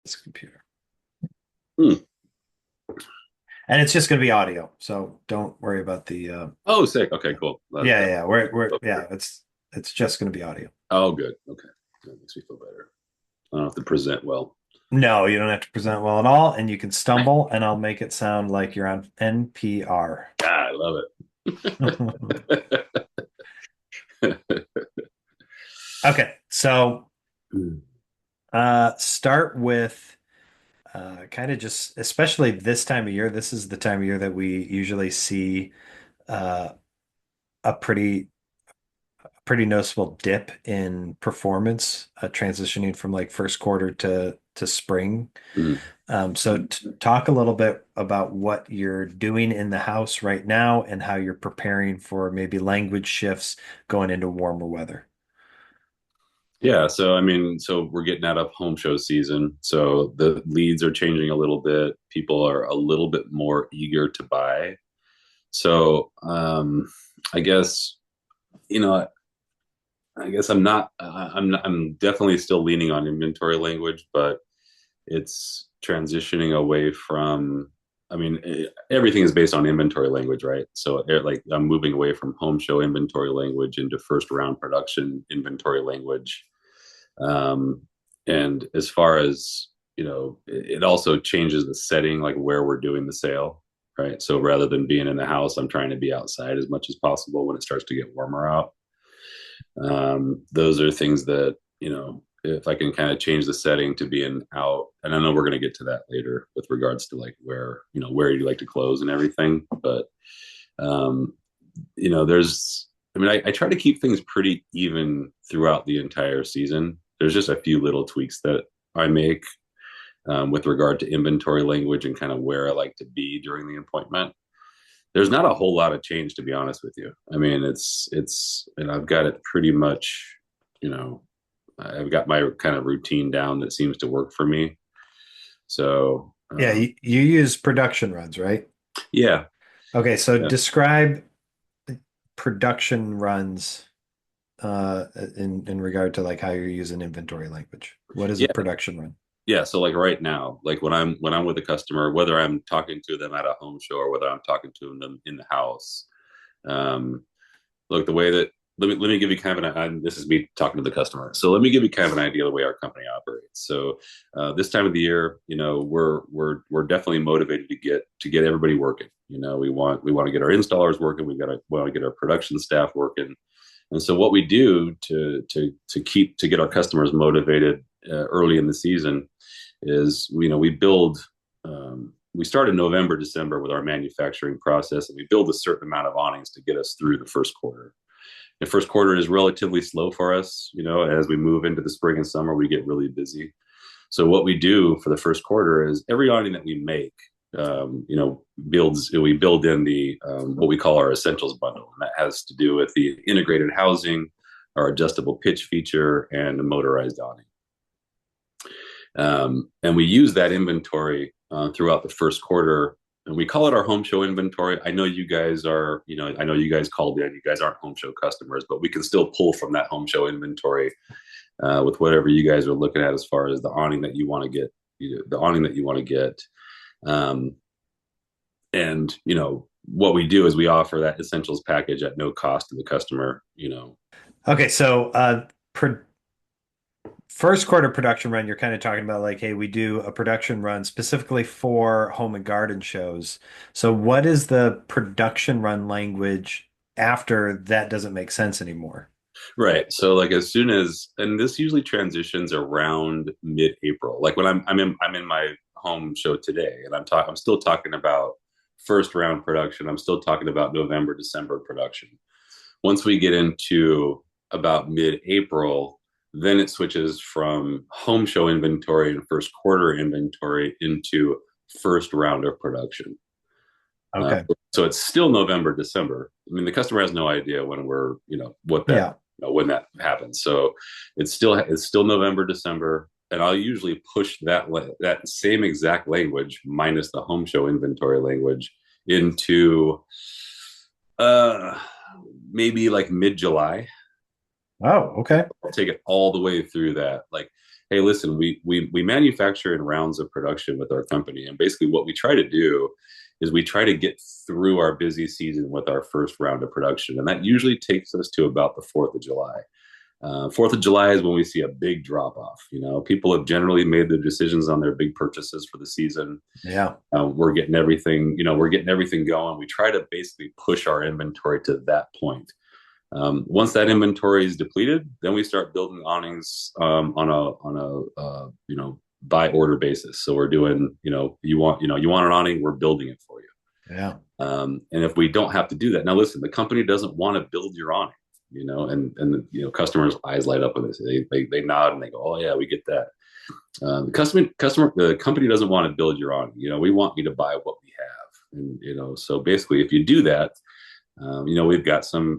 this computer. Hmm. And it's just going to be audio, so don't worry about the Oh, sick. Okay, cool. yeah, yeah, we're yeah, it's just going to be audio. Oh, good. Okay. That makes me feel better. I don't have to present well. No, you don't have to present well at all, and you can stumble, and I'll make it sound like you're on NPR. Ah, I love it. Okay, so start with kind of just, especially this time of year. This is the time of year that we usually see uh, a pretty noticeable dip in performance, transitioning from like first quarter to spring. Mm. So talk a little bit about what you're doing in the house right now and how you're preparing for maybe language shifts going into warmer weather. Yeah, so I mean, so we're getting out of home show season. So the leads are changing a little bit. People are a little bit more eager to buy. So I guess, you know, I guess I'm definitely still leaning on inventory language, but it's transitioning away from, I mean, everything is based on inventory language, right? So like I'm moving away from home show inventory language into first round production inventory language. Um, and as far as, it also changes the setting, like where we're doing the sale, right? So rather than being in the house, I'm trying to be outside as much as possible when it starts to get warmer out. Those are things that, if I can kind of change the setting to being out, and I know we're going to get to that later with regards to like where you like to close and everything. But, um, I mean, I try to keep things pretty even throughout the entire season. There's just a few little tweaks that I make with regard to inventory language and kind of where I like to be during the appointment. There's not a whole lot of change, to be honest with you. I mean, and I've got it pretty much, you know, I've got my kind of routine down that seems to work for me. So, Yeah, you use production runs, right? yeah, Okay, so yeah, describe production runs in regard to like how you're using inventory language. What is a yeah, production run? yeah. So, like right now, like when I'm with a customer, whether I'm talking to them at a home show or whether I'm talking to them in the house, um, look, the way that let me give you kind of this is me talking to the customer. So let me give you kind of an idea of the way our company operates. So this time of the year, we're definitely motivated to get everybody working. We want to get our installers working. We want to get our production staff working. And so what we do to get our customers motivated early in the season is we start in November, December with our manufacturing process, and we build a certain amount of awnings to get us through the first quarter. The first quarter is relatively slow for us. As we move into the spring and summer, we get really busy. So what we do for the first quarter is every awning that we make, we build in the what we call our essentials bundle, and that has to do with the integrated housing, our adjustable pitch feature, and a motorized awning. And we use that inventory throughout the first quarter, and we call it our home show inventory. I know you guys are, I know you guys called in. You guys aren't home show customers, but we can still pull from that home show inventory with whatever you guys are looking at as far as the awning that you want to get, the awning that you want to get. Um, and what we do is we offer that essentials package at no cost to the customer. Okay, so first quarter production run, you're kind of talking about like, hey, we do a production run specifically for home and garden shows. So what is the production run language after that doesn't make sense anymore? Right. So like as soon as, and this usually transitions around mid-April. Like when I'm in my home show today, and I'm still talking about first round production. I'm still talking about November, December production. Once we get into about mid-April, then it switches from home show inventory and first quarter inventory into first round of production. Uh, Okay. so it's still November, December. I mean, the customer has no idea when we're, what that, Yeah. when that happens. So it's still November, December, and I'll usually push that same exact language minus the home show inventory language into uh maybe like mid July. Oh, okay. I'll take it all the way through that. Like hey, listen, we manufacture in rounds of production with our company, and basically what we try to do is we try to get through our busy season with our first round of production, and that usually takes us to about the 4th of July. 4th of July is when we see a big drop off. People have generally made their decisions on their big purchases for the season. Yeah. We're getting everything, we're getting everything going. We try to basically push our inventory to that point. Once that inventory is depleted, then we start building awnings on a by order basis. So we're doing, you want an awning, we're building it for you. Yeah. And if we don't have to do that, now listen, the company doesn't want to build your awning, and customers' eyes light up when they say they nod and they go, oh yeah, we get that. The company doesn't want to build your awning. We want you to buy what we have, and so basically, if you do that, we've got some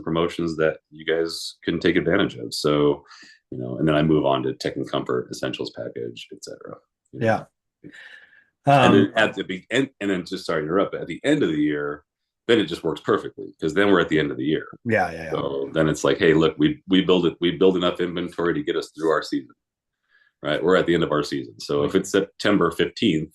promotions that you guys can take advantage of. So, and then I move on to Tech and Comfort Essentials package, etc. Yeah. And then Um, at the end, and then just sorry to interrupt, but at the end of the year, then it just works perfectly because then we're at the end of the year. yeah, yeah, yeah. So then it's like, hey, look, we build enough inventory to get us through our season, right? We're at the end of our season. So if it's September 15th,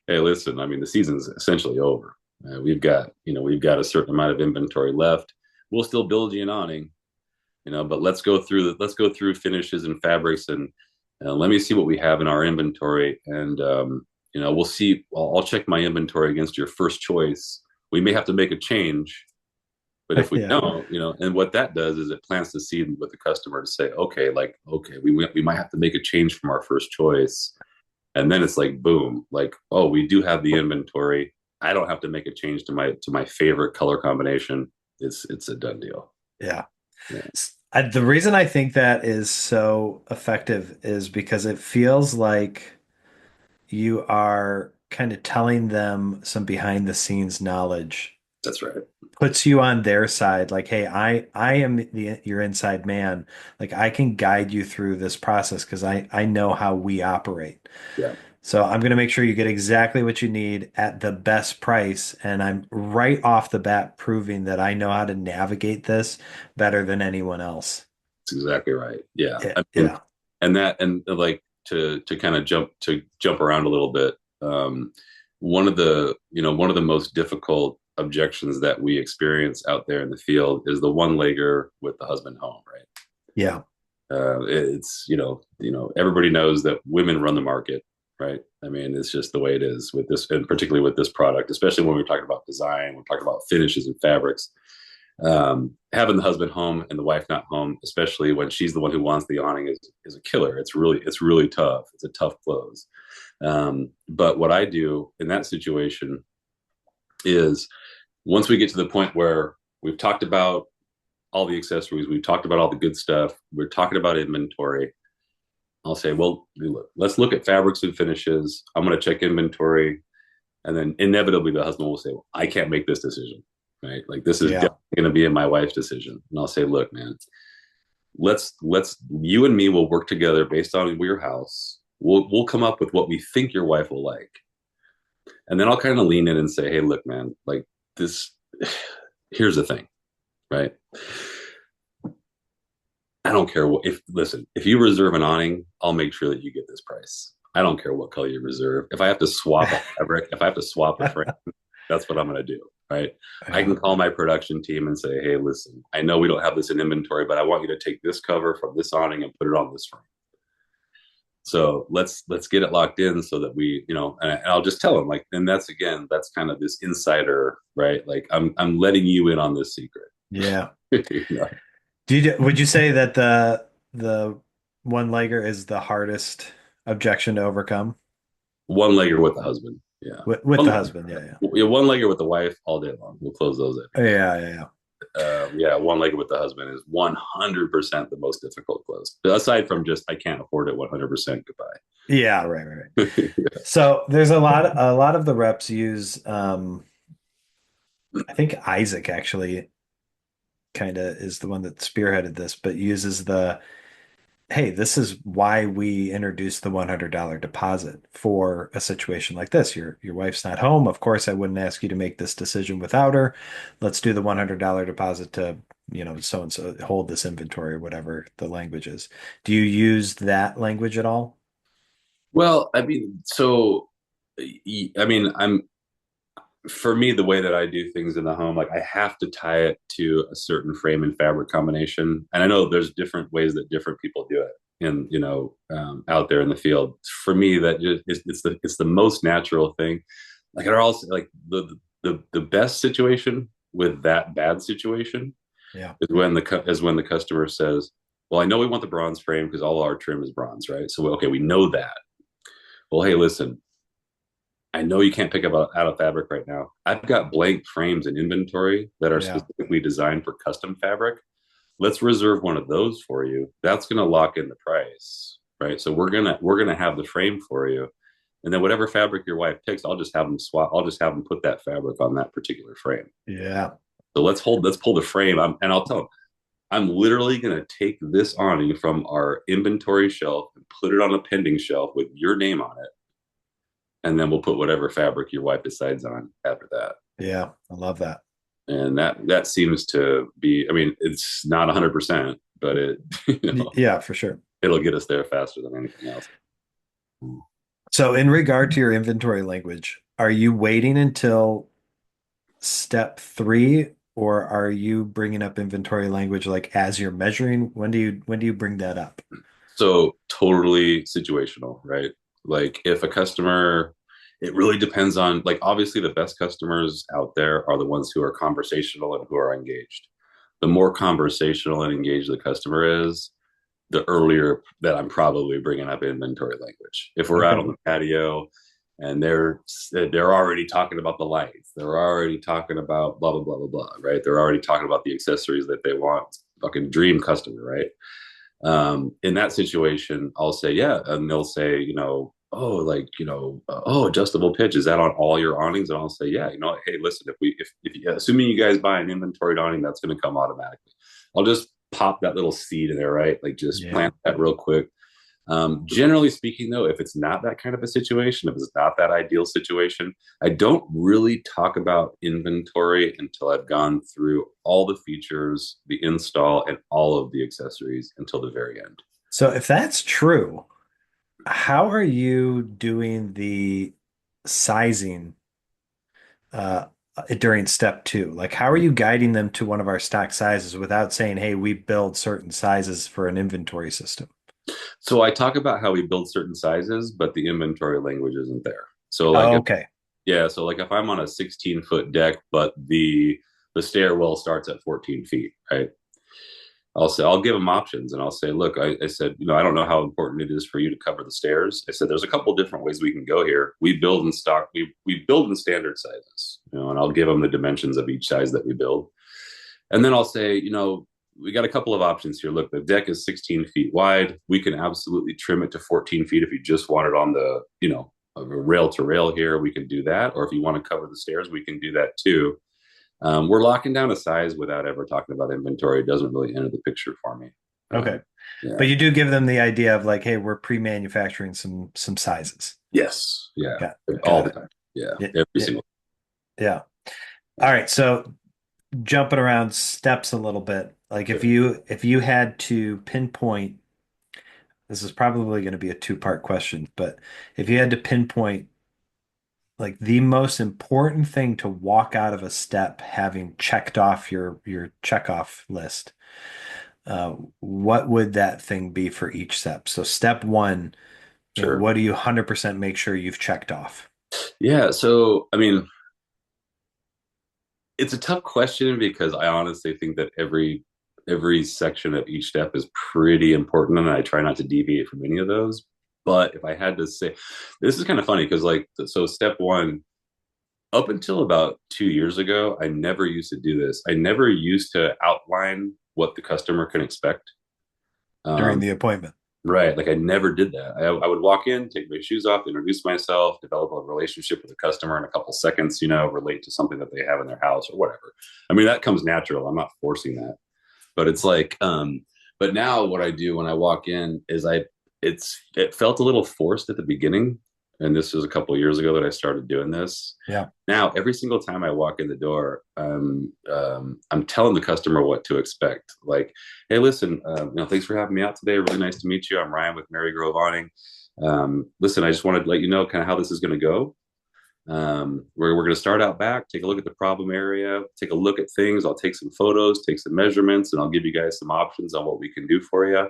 hey, listen, I mean, the season's essentially over. We've got a certain amount of inventory left. We'll still build you an awning, but let's go through finishes and fabrics, and let me see what we have in our inventory, and we'll see. I'll check my inventory against your first choice. We may have to make a change, but if we Yeah. don't, and what that does is it plants the seed with the customer to say, okay, we might have to make a change from our first choice, and then it's like boom, like, oh, we do have the inventory. I don't have to make a change to my favorite color combination. It's a done deal. Yeah. Yeah, The reason I think that is so effective is because it feels like you are kind of telling them some behind the scenes knowledge, that's right. puts you on their side. Like, hey, I am your inside man. Like, I can guide you through this process because I know how we operate. Yeah, So I'm going to make sure you get exactly what you need at the best price. And I'm right off the bat proving that I know how to navigate this better than anyone else. that's exactly right. Yeah, Yeah. I mean, Yeah. and like to kind of jump around a little bit. One of the most difficult objections that we experience out there in the field is the one legger with the husband home, right? Yeah. It's everybody knows that women run the market, right? I mean, it's just the way it is with this, and particularly with this product, especially when we're talking about design, we're talking about finishes and fabrics. Having the husband home and the wife not home, especially when she's the one who wants the awning, is a killer. It's really tough. It's a tough close. But what I do in that situation is once we get to the point where we've talked about all the accessories, we've talked about all the good stuff, we're talking about inventory. I'll say, well, let's look at fabrics and finishes. I'm going to check inventory. And then inevitably the husband will say, well, I can't make this decision, right? Like this is Yeah. definitely going to be in my wife's decision. And I'll say, look, man, you and me will work together based on your house. We'll come up with what we think your wife will like. And then I'll kind of lean in and say, hey, look, man, like this, here's the thing, right? I don't care if you reserve an awning, I'll make sure that you get this price. I don't care what color you reserve. If I have to swap a fabric, if I have to swap a frame, that's what I'm going to do. Right. I Yeah. can call my production team and say, hey, listen, I know we don't have this in inventory, but I want you to take this cover from this awning and put it on this frame. So let's get it locked in so that and I'll just tell them like, and that's kind of this insider, right? Like I'm letting you in on this secret. Yeah. you know? Would you say that the one legger is the hardest objection to overcome One legger with the husband. Yeah. with the One, husband? Yeah. yeah, one legger with the wife all day long. We'll close those Yeah. in. Yeah. Yeah. Yeah. Yeah, one legger with the husband is 100% the most difficult close. Aside from just I can't afford it 100% goodbye. Yeah. Right. Right. Right. So there's a lot of the reps use I think Isaac actually kind of is the one that spearheaded this, but uses hey, this is why we introduced the $100 deposit for a situation like this. Your wife's not home. Of course, I wouldn't ask you to make this decision without her. Let's do the $100 deposit to, so and so hold this inventory or whatever the language is. Do you use that language at all? Well, I mean, I mean, I'm for me, the way that I do things in the home, like I have to tie it to a certain frame and fabric combination. And I know there's different ways that different people do it and out there in the field. For me, that just it's the most natural thing. Like it also like the best situation with that bad situation Yeah. is when the customer says, well, I know we want the bronze frame because all our trim is bronze, right? So okay, we know that. Well, hey, listen, I know you can't pick up out of fabric right now. I've got blank frames in inventory that are Yeah. specifically designed for custom fabric. Let's reserve one of those for you. That's going to lock in the price, right? So we're gonna have the frame for you, and then whatever fabric your wife picks, I'll just have them swap. I'll just have them put that fabric on that particular frame. Yeah. So let's pull the frame. And I'll tell them I'm literally going to take this awning from our inventory shelf and put it on a pending shelf with your name on it, and then we'll put whatever fabric your wife decides on after that. Yeah. I love that. And that seems to be, I mean, it's not 100%, but it Yeah, for sure. it'll get us there faster than anything else. So in regard to your inventory language, are you waiting until step three, or are you bringing up inventory language like as you're measuring? When do you bring that up? So totally situational, right? Like if a customer, it really depends on, like, obviously the best customers out there are the ones who are conversational and who are engaged. The more conversational and engaged the customer is, the earlier that I'm probably bringing up inventory language. If we're out Okay. on the patio and they're already talking about the lights, they're already talking about blah blah blah blah blah, right? They're already talking about the accessories that they want. Fucking dream customer, right? In that situation, I'll say yeah, and they'll say, oh, like, oh, adjustable pitch, is that on all your awnings? And I'll say yeah, hey, listen, if assuming you guys buy an inventoried awning, that's going to come automatically. I'll just pop that little seed in there, right? Like just Yeah. plant that real quick. Generally speaking, though, if it's not that kind of a situation, if it's not that ideal situation, I don't really talk about inventory until I've gone through all the features, the install, and all of the accessories until the very end. So if that's true, how are you doing the sizing uh, during step two? Like, how are you guiding them to one of our stock sizes without saying, "Hey, we build certain sizes for an inventory system"? So I talk about how we build certain sizes, but the inventory language isn't there. So like Oh, if okay. yeah, so like if I'm on a 16-foot deck, but the stairwell starts at 14 feet, right? I'll give them options and I'll say, look, I said, I don't know how important it is for you to cover the stairs. I said, there's a couple different ways we can go here. We build in stock, we build in standard sizes, and I'll give them the dimensions of each size that we build. And then I'll say, we got a couple of options here. Look, the deck is 16 feet wide. We can absolutely trim it to 14 feet if you just want it on the, a rail to rail here. We can do that. Or if you want to cover the stairs, we can do that too. We're locking down a size without ever talking about inventory. It doesn't really enter the picture for me. Okay. Yeah. But you do give them the idea of like, hey, we're pre-manufacturing some sizes. Yes. Yeah. Got All got the it. time. Yeah. Yeah, Every yeah, single. yeah. All right. So jumping around steps a little bit, like if Sure. you had to pinpoint, this is probably going to be a two-part question, but if you had to pinpoint like the most important thing to walk out of a step having checked off your check off list, what would that thing be for each step? So step one, Sure. what do you 100% make sure you've checked off? Yeah. So, I mean, it's a tough question because I honestly think that every section of each step is pretty important, and I try not to deviate from any of those. But if I had to say, this is kind of funny because, like, so step one, up until about 2 years ago, I never used to do this. I never used to outline what the customer can expect. During Um, the appointment. right. Like I never did that. I would walk in, take my shoes off, introduce myself, develop a relationship with the customer in a couple seconds, relate to something that they have in their house or whatever. I mean, that comes natural. I'm not forcing that. But it's like, But now what I do when I walk in is it felt a little forced at the beginning, and this was a couple of years ago that I started doing this. Yeah. Now every single time I walk in the door, I'm telling the customer what to expect. Like, hey, listen, thanks for having me out today. Really nice to meet you. I'm Ryan with Mary Grove Awning. Listen, I just wanted to let you know kind of how this is going to go. We're going to start out back, take a look at the problem area, take a look at things. I'll take some photos, take some measurements, and I'll give you guys some options on what we can do for you.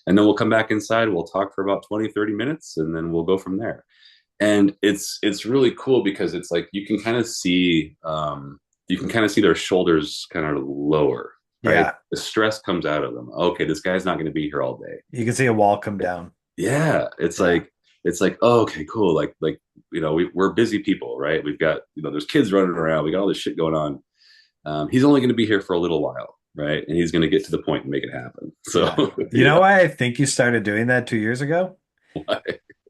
And then we'll come back inside. We'll talk for about 20, 30 minutes, and then we'll go from there. And it's really cool because it's like you can kind of see their shoulders kind of lower, right? Yeah. The stress comes out of them. Okay, this guy's not going to be here all day. You can see a wall come down. Yeah, Yeah. it's like, oh, okay, cool. We're busy people, right? We've got, there's kids running around. We got all this shit going on. He's only going to be here for a little while, right? And he's going to get to the point and make it happen. Yeah. So You know yeah. why I think you started doing that 2 years ago?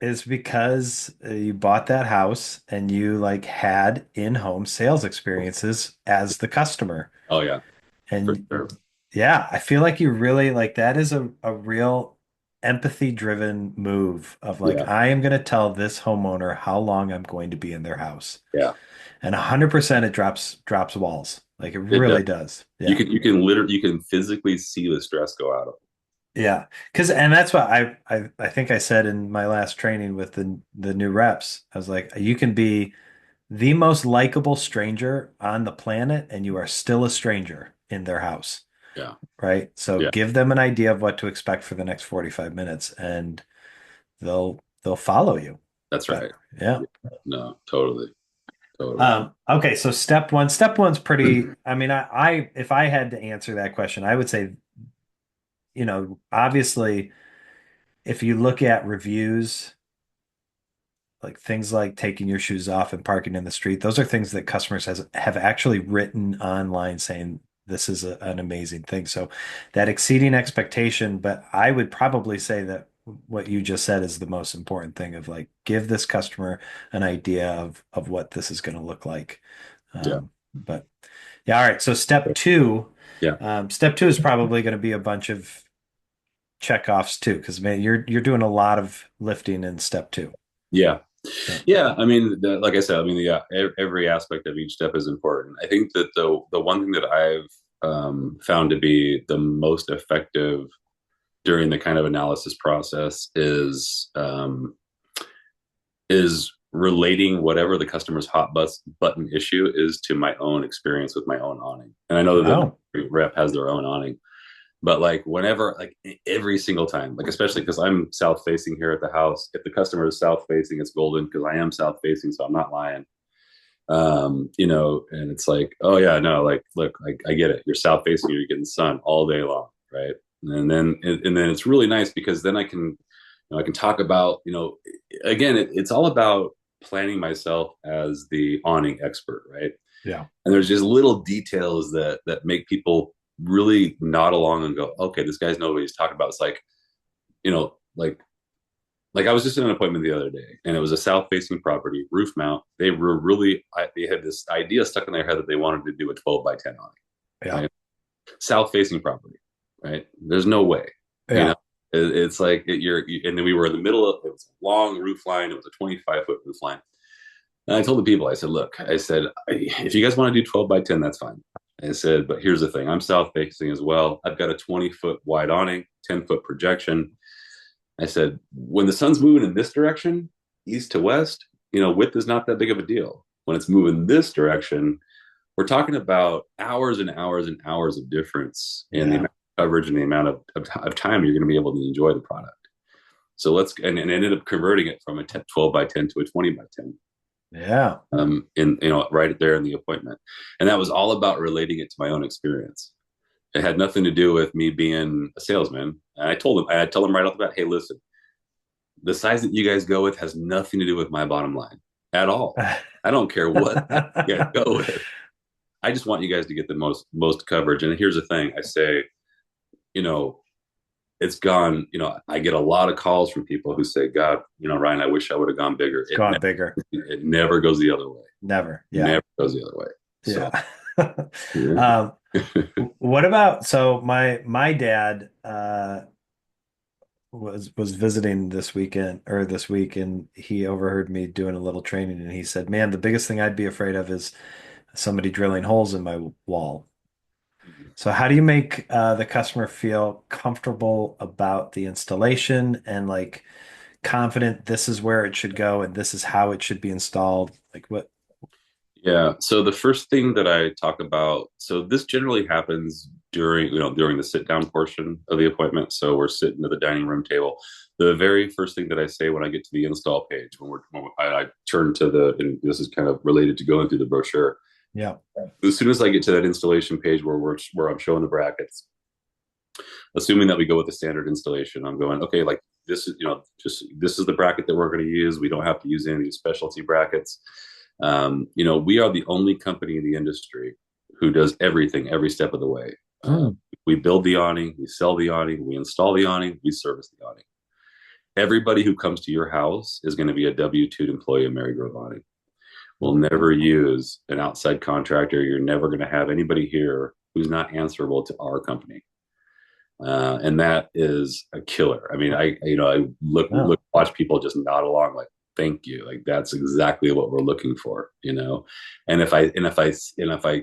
Is because you bought that house and you like had in-home sales experiences as the customer. Oh yeah, for And sure. yeah, I feel like you really like that is a real empathy driven move of like, Yeah, I am going to tell this homeowner how long I'm going to be in their house. yeah. And 100% it drops walls. Like it It does. really does. Yeah. You can physically see the stress go out of Yeah. Cause and that's what I think I said in my last training with the new reps. I was like, you can be the most likable stranger on the planet and you are still a stranger in their house. it. Yeah, Right? So yeah. give them an idea of what to expect for the next 45 minutes and they'll follow you That's right. better. Yeah. Yeah. No, totally, totally. Okay, so step one. Step one's pretty, I mean, I if I had to answer that question, I would say, obviously, if you look at reviews, like things like taking your shoes off and parking in the street, those are things that customers have actually written online saying this is an amazing thing. So that exceeding expectation, but I would probably say that what you just said is the most important thing of like give this customer an idea of what this is going to look like. Yeah, But yeah, all right. So step two, yeah, step two is probably going to be a bunch of checkoffs too, because man, you're doing a lot of lifting in step two. yeah. Yeah. Yeah, I mean, like I said, I mean, yeah, every aspect of each step is important. I think that the one thing that I've found to be the most effective during the kind of analysis process is relating whatever the customer's button issue is to my own experience with my own awning. And I know that Oh, the rep has their own awning, but like whenever, like every single time, like especially because I'm south facing here at the house, if the customer is south facing, it's golden because I am south facing, so I'm not lying. And it's like, oh yeah, no, like look, I get it. You're south facing, you're getting sun all day long, right? And then it's really nice because then I can talk about, again, it's all about planning myself as the awning expert, right? yeah. And there's just little details that make people really nod along and go, okay, this guy's know what he's talking about. It's like, you know, like I was just in an appointment the other day, and it was a south-facing property, roof mount. They had this idea stuck in their head that they wanted to do a 12 by 10 awning, Yeah. right? South-facing property, right? There's no way, you know. Yeah. It's like and then we were in the middle of it was a long roof line. It was a 25-foot roof line. And I told the people, I said, look, I said, if you guys want to do 12 by 10, that's fine. I said, but here's the thing. I'm south facing as well. I've got a 20-foot wide awning, 10-foot projection. I said, when the sun's moving in this direction, east to west, width is not that big of a deal. When it's moving this direction, we're talking about hours and hours and hours of difference in the Yeah. amount of coverage and the amount of time you're going to be able to enjoy the product. So and ended up converting it from a 12 by 10 to a 20 by 10 Yeah. right there in the appointment. And that was all about relating it to my own experience. It had nothing to do with me being a salesman. And I tell them right off the bat, hey, listen, the size that you guys go with has nothing to do with my bottom line at all. I don't care what you guys go with. I just want you guys to get the most coverage. And here's the thing: I say, you know, it's gone. I get a lot of calls from people who say, "God, Ryan, I wish I would have gone bigger." Gone bigger. It never goes the other way. Never. Yeah. Never goes the other way. So Yeah. yeah, What about, so my dad was visiting this weekend or this week, and he overheard me doing a little training, and he said, "Man, the biggest thing I'd be afraid of is somebody drilling holes in my wall." So how do you make the customer feel comfortable about the installation and like confident this is where it should go and this is how it should be installed? Like what? Yeah. So the first thing that I talk about, so this generally happens during the sit down portion of the appointment. So we're sitting at the dining room table. The very first thing that I say when I get to the install page, when I turn to and this is kind of related to going through the brochure. Yeah. As soon as I get to that installation page where I'm showing the brackets, assuming that we go with the standard installation, I'm going, okay, like this is, just this is the bracket that we're going to use. We don't have to use any of these specialty brackets. We are the only company in the industry who does everything every step of the way. Mm. We build the awning, we sell the awning, we install the awning, we service the awning. Everybody who comes to your house is going to be a W-2 employee of Marygrove Awning. We'll never use an outside contractor. You're never going to have anybody here who's not answerable to our company. And that is a killer. I mean, I Oh, watch people just nod along like, thank you. Like that's exactly what we're looking for. And if I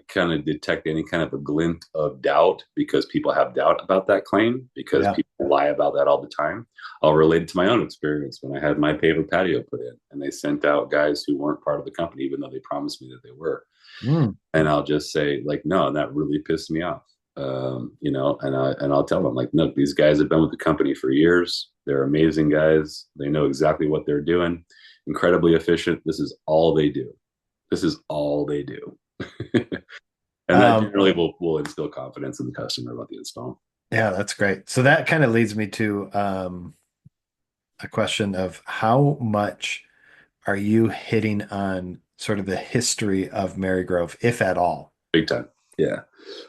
kind of detect any kind of a glint of doubt because people have doubt about that claim because yeah. people lie about that all the time, I'll relate it to my own experience when I had my paver patio put in and they sent out guys who weren't part of the company, even though they promised me that they were. Mm. And I'll just say like, no, and that really pissed me off. And I'll tell them like, no, these guys have been with the company for years. They're amazing guys. They know exactly what they're doing. Incredibly efficient. This is all they do. This is all they do. And that Um, generally will instill confidence in the customer about the install. yeah, that's great. So that kind of leads me to a question of how much are you hitting on sort of the history of Marygrove, if at all? Big time. Yeah.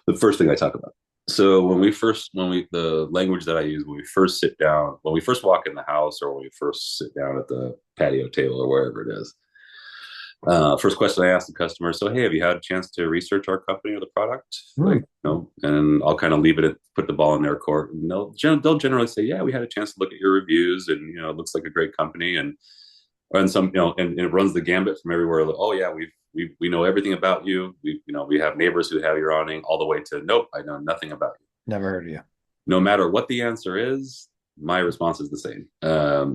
The first thing I talk about. So the language that I use when we first sit down, when we first walk in the house or when we first sit down at the patio table or wherever it is, first question I ask the customer, so hey, have you had a chance to research our company or the product? Hmm. Like, and I'll kind of leave it at put the ball in their court. And they'll generally say, yeah, we had a chance to look at your reviews, and it looks like a great company, and some and it runs the gambit from everywhere. Like, oh yeah, we know everything about you. We have neighbors who have your awning, all the way to nope, I know nothing about you. Never heard of you. No matter what the answer is, my response is the same.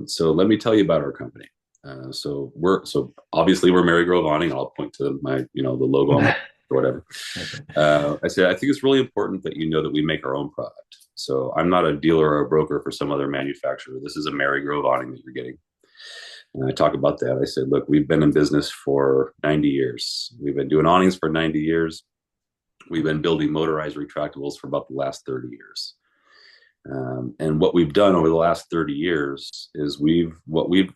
So let me tell you about our company. So obviously we're Marygrove Awning. I'll point to the logo on my or whatever. Okay. I said I think it's really important that you know that we make our own product. So I'm not a dealer or a broker for some other manufacturer. This is a Marygrove Awning that you're getting. And I talk about that. I said, look, we've been in business for 90 years. We've been doing awnings for 90 years. We've been building motorized retractables for about the last 30 years. And what we've done over the last 30 years is what we've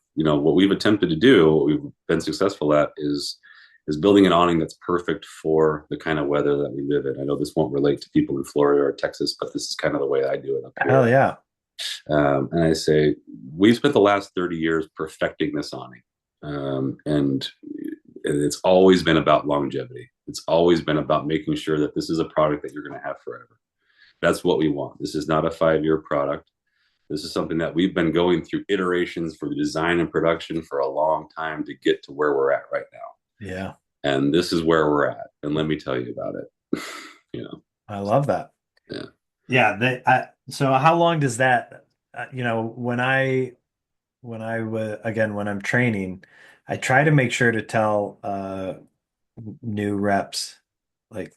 attempted to do, what we've been successful at is building an awning that's perfect for the kind of weather that we live in. I know this won't relate to people in Florida or Texas, but this is kind of the way I do it up Hell here. yeah. And I say, we've spent the last 30 years perfecting this awning. And it's always been about longevity. It's always been about making sure that this is a product that you're going to have forever. That's what we want. This is not a 5-year product. This is something that we've been going through iterations for the design and production for a long time to get to where we're at right now. Yeah. And this is where we're at. And let me tell you about it. you know, I love that. yeah. Yeah. So how long does that, when I'm training, I try to make sure to tell new reps like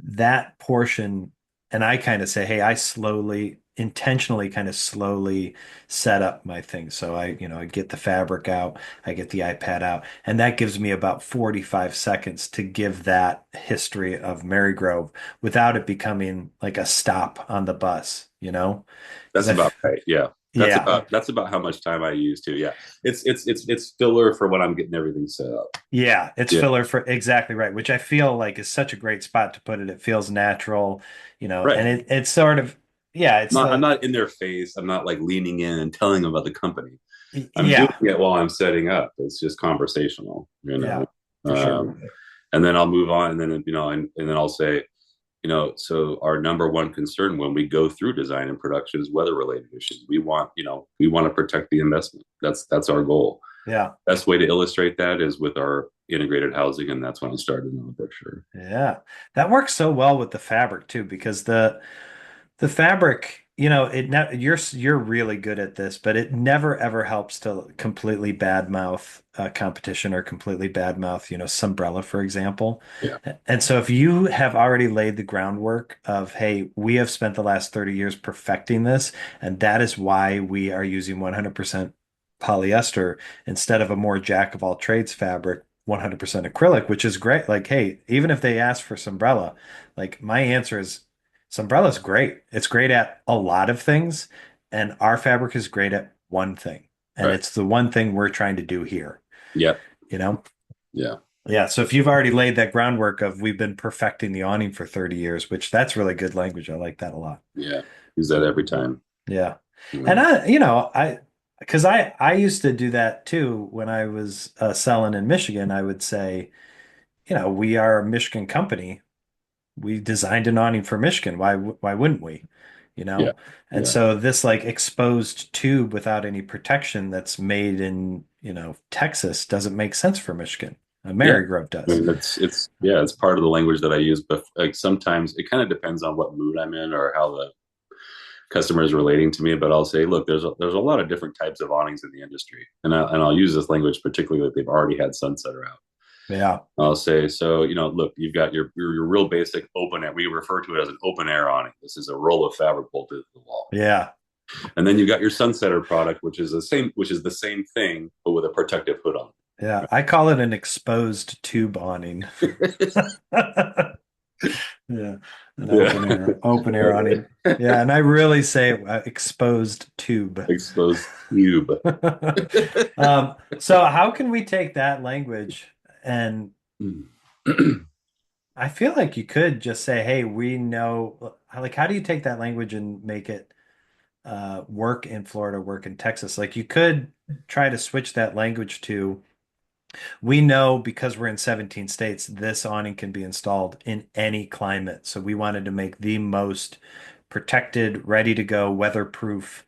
that portion, and I kind of say, hey, I intentionally kind of slowly set up my thing. So I get the fabric out, I get the iPad out, and that gives me about 45 seconds to give that history of Marygrove without it becoming like a stop on the bus, Because That's about right. Yeah. That's yeah, about how much time I use too. Yeah. It's filler for when I'm getting everything set up. yeah, it's Yeah. filler for exactly right, which I feel like is such a great spot to put it. It feels natural, and Right. it's sort of, yeah, it's I'm like, not in their face. I'm not like leaning in and telling them about the company. I'm doing yeah, it while I'm setting up. It's just conversational. yeah, for sure. Um, and then I'll move on, and then and then I'll say, so our number one concern when we go through design and production is weather related issues. We want to protect the investment. That's our goal. Yeah. Best way to illustrate that is with our integrated housing, and that's when I started in the picture. Yeah. That works so well with the fabric too, because the fabric, you're really good at this, but it never ever helps to completely badmouth competition or completely badmouth, Sunbrella, for example. Yeah, And so if you have already laid the groundwork of, hey, we have spent the last 30 years perfecting this, and that is why we are using 100% polyester instead of a more jack of all trades fabric, 100% acrylic, which is great. Like, hey, even if they ask for Sunbrella, like my answer is Sunbrella's great. It's great at a lot of things, and our fabric is great at one thing. And right. it's the one thing we're trying to do here, Yeah, you know? yeah, Yeah. So if you've already laid that groundwork of we've been perfecting the awning for 30 years, which that's really good language. I like that a lot. yeah. Use that every time. Yeah. And Mm. because I used to do that too when I was selling in Michigan. I would say, we are a Michigan company. We designed an awning for Michigan. Why wouldn't we? You Yeah, know? And yeah, so this like exposed tube without any protection that's made in, Texas doesn't make sense for Michigan. yeah. Mary Grove I does. mean, it's part of the language that I use, but like sometimes it kind of depends on what mood I'm in or how the customer is relating to me. But I'll say, look, there's a lot of different types of awnings in the industry, and I'll use this language particularly if they've already had Sunsetter out. Yeah. I'll say, so, look, you've got your real basic open air. We refer to it as an open air awning. This is a roll of fabric bolted to the wall. Yeah. And then you've got your Sunsetter product, which is the same thing, but with a protective hood on. Yeah. I call it an exposed tube awning. Yeah. An Yeah. open air awning. Yeah. And I really say exposed tube. Exposed tube. So how can we take that language and I feel like you could just say, hey, we know, like, how do you take that language and make it work in Florida, work in Texas? Like, you could try to switch that language to, we know because we're in 17 states, this awning can be installed in any climate. So we wanted to make the most protected, ready to go, weatherproof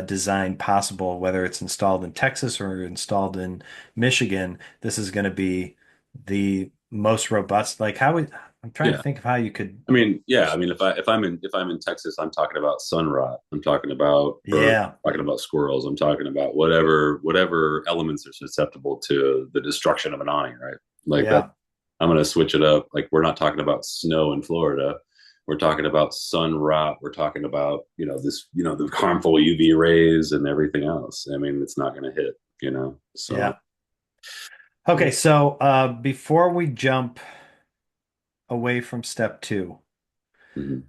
design possible, whether it's installed in Texas or installed in Michigan. This is going to be the most robust. Like, I'm trying to Yeah. think of how you could, I mean, yeah. I mean, if I'm in Texas, I'm talking about sun rot. I'm talking about birds. yeah, I'm talking about squirrels. I'm talking about whatever elements are susceptible to the destruction of an awning, right? Like that. yeah, I'm going to switch it up. Like we're not talking about snow in Florida. We're talking about sun rot. We're talking about the harmful UV rays and everything else. I mean, it's not going to hit. So yeah. Okay, so before we jump away from step two, mhm.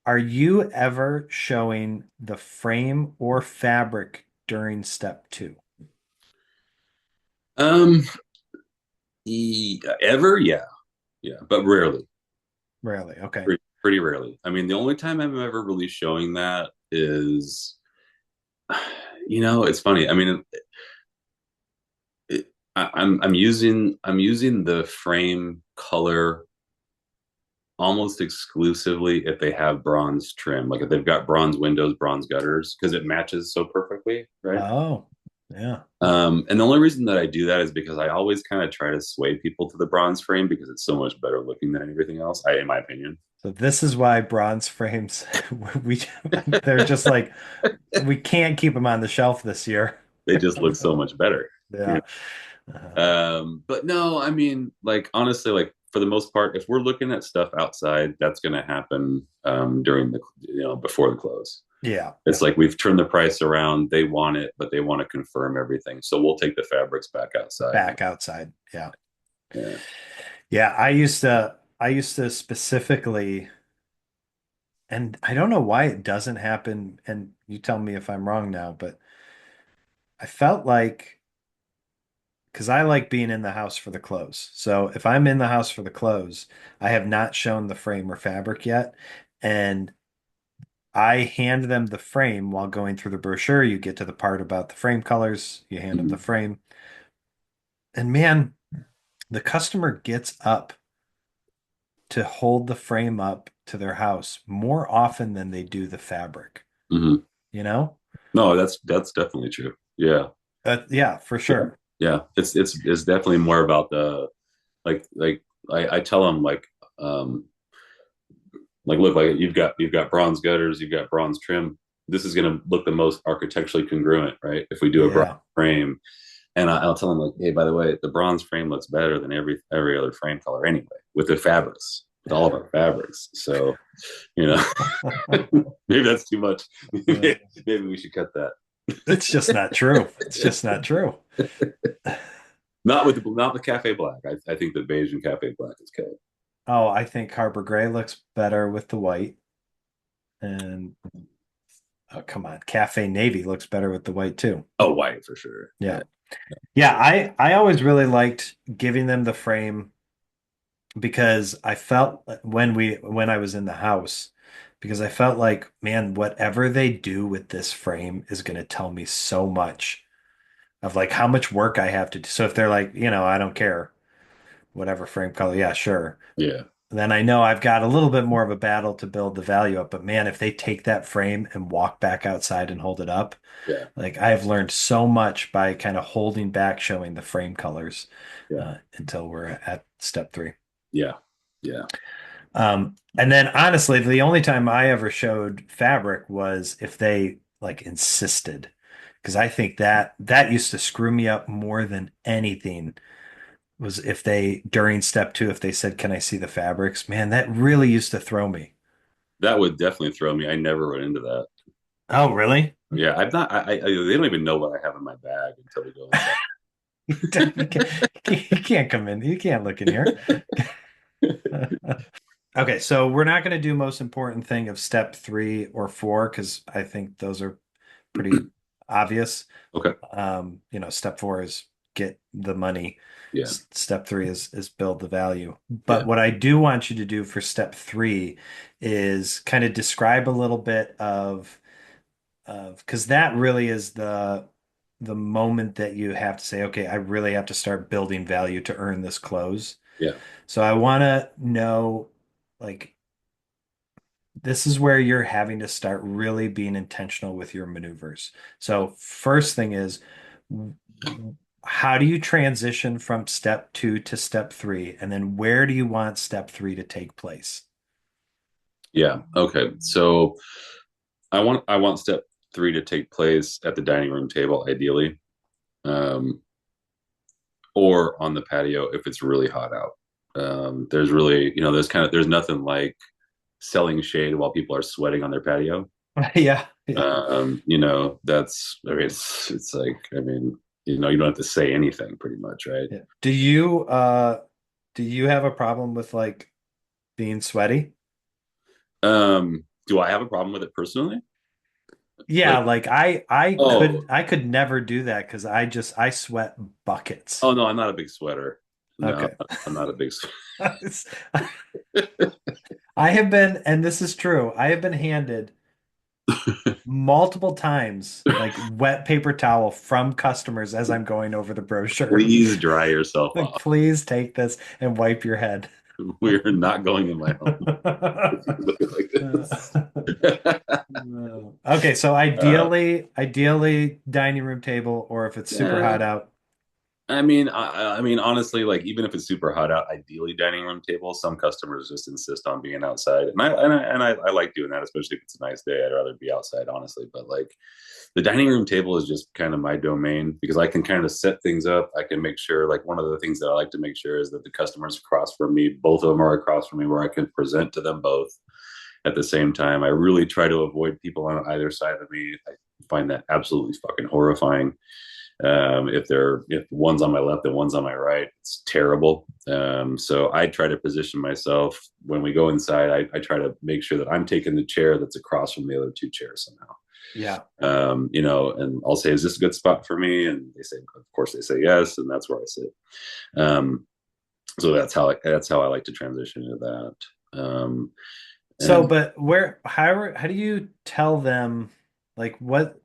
are you ever showing the frame or fabric during step two? um, ever, yeah, yeah, but rarely. Rarely. Okay. Pretty rarely. I mean, the only time I'm ever really showing that is, it's funny. I mean, I'm using the frame color almost exclusively if they have bronze trim, like if they've got bronze windows, bronze gutters, because it matches so perfectly, right? Oh, yeah. And the only reason that I do that is because I always kind of try to sway people to the bronze frame because it's so much better looking than everything else, in my opinion. So this is why bronze frames we they're just like we can't keep them on the shelf this year. They just look so much better. Yeah. But no, I mean, like honestly, like for the most part, if we're looking at stuff outside, that's going to happen during before the close. Yeah. It's like we've turned the price around. They want it, but they want to confirm everything. So we'll take the fabrics back outside. Back outside. Yeah. Yeah. Yeah, I used to specifically, and I don't know why it doesn't happen, and you tell me if I'm wrong now, but I felt like because I like being in the house for the clothes. So if I'm in the house for the clothes, I have not shown the frame or fabric yet. And I hand them the frame while going through the brochure. You get to the part about the frame colors, you hand them the Mhm. frame. And man, the customer gets up to hold the frame up to their house more often than they do the fabric, Hmm. you know? No, that's definitely true. Yeah. Yeah, for Yeah. sure. Yeah. It's definitely more about the like I tell them like look, like you've got bronze gutters, you've got bronze trim. This is going to look the most architecturally congruent, right? If we do a bronze Yeah. frame, and I'll tell them like, hey, by the way, the bronze frame looks better than every other frame color anyway, with the fabrics, with all of our fabrics. So you know, maybe that's too much. Maybe we should cut that. It's just not true. It's just not true. Not with Cafe Black. I think the beige and Cafe Black is good. Oh, I think Harbor Gray looks better with the white. And oh, come on, Cafe Navy looks better with the white too. Oh, white for sure. Yeah. Yeah. Yeah, I always really liked giving them the frame because I felt when I was in the house, because I felt like, man, whatever they do with this frame is going to tell me so much of like how much work I have to do. So if they're like, I don't care, whatever frame color, yeah, sure. Yeah. Then I know I've got a little bit more of a battle to build the value up. But man, if they take that frame and walk back outside and hold it up, Yeah. like I've learned so much by kind of holding back, showing the frame colors Yeah. until we're at step three. Yeah. Yeah. And then honestly, the only time I ever showed fabric was if they like insisted, because I think that used to screw me up more than anything was if they during step two, if they said, "Can I see the fabrics?" Man, that really used to throw me. That would definitely throw me. I never run into that. Oh, really? Yeah, I'm not. They don't even know what I have in my bag until we go inside. You can't come in. You can't look in here. Okay, so we're not going to do most important thing of step three or four because I think those are pretty obvious. Okay. Step four is get the money. Yeah. Step three is build the value. But Yeah. what I do want you to do for step three is kind of describe a little bit of because that really is the moment that you have to say, okay, I really have to start building value to earn this close. Yeah. So I want to know, like, this is where you're having to start really being intentional with your maneuvers. So first thing is, how do you transition from step two to step three? And then where do you want step three to take place? Yeah. Okay. So I want step three to take place at the dining room table, ideally, um, or on the patio if it's really hot out. There's really, there's nothing like selling shade while people are sweating on their patio. Yeah, yeah, That's, I mean, it's like, I mean, you don't have to say anything pretty much, right? yeah. Do you have a problem with like being sweaty? Do I have a problem with it personally? Yeah, Like, like I oh, could I could never do that because I sweat buckets. oh no, I'm not a big sweater. No, Okay. I'm not a big. I have been, and this is true, I have been handed multiple times like wet paper towel from customers as I'm going over the brochure. Please dry yourself Like, off. please take this and wipe your head. We're not going in my home if you look like this. Okay, so uh, ideally dining room table, or if it's super yeah, hot out. I mean, honestly, like even if it's super hot out, ideally dining room table. Some customers just insist on being outside, and I like doing that, especially if it's a nice day. I'd rather be outside, honestly. But like the dining room table is just kind of my domain because I can kind of set things up. I can make sure, like one of the things that I like to make sure is that the customers across from me, both of them are across from me, where I can present to them both at the same time. I really try to avoid people on either side of me. I find that absolutely fucking horrifying. If one's on my left and one's on my right, it's terrible. So I try to position myself when we go inside. I try to make sure that I'm taking the chair that's across from the other two chairs somehow. Yeah. And I'll say, "Is this a good spot for me?" And they say, "Of course." They say yes, and that's where I sit. Um, so that's how I like to transition into that. So, And but how do you tell them, like, what,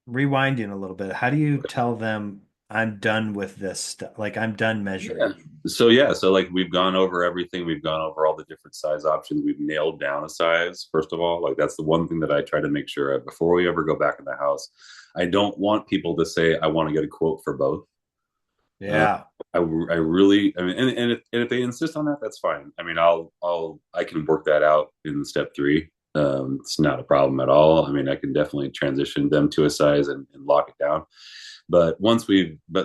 rewinding a little bit, how do you tell them I'm done with this stuff. Like I'm done Yeah. measuring. So like we've gone over everything. We've gone over all the different size options. We've nailed down a size, first of all. Like that's the one thing that I try to make sure of before we ever go back in the house. I don't want people to say, I want to get a quote for both. Uh, Yeah. I really, I mean, and if they insist on that, that's fine. I mean, I can work that out in step three. It's not a problem at all. I mean, I can definitely transition them to a size and lock it down. But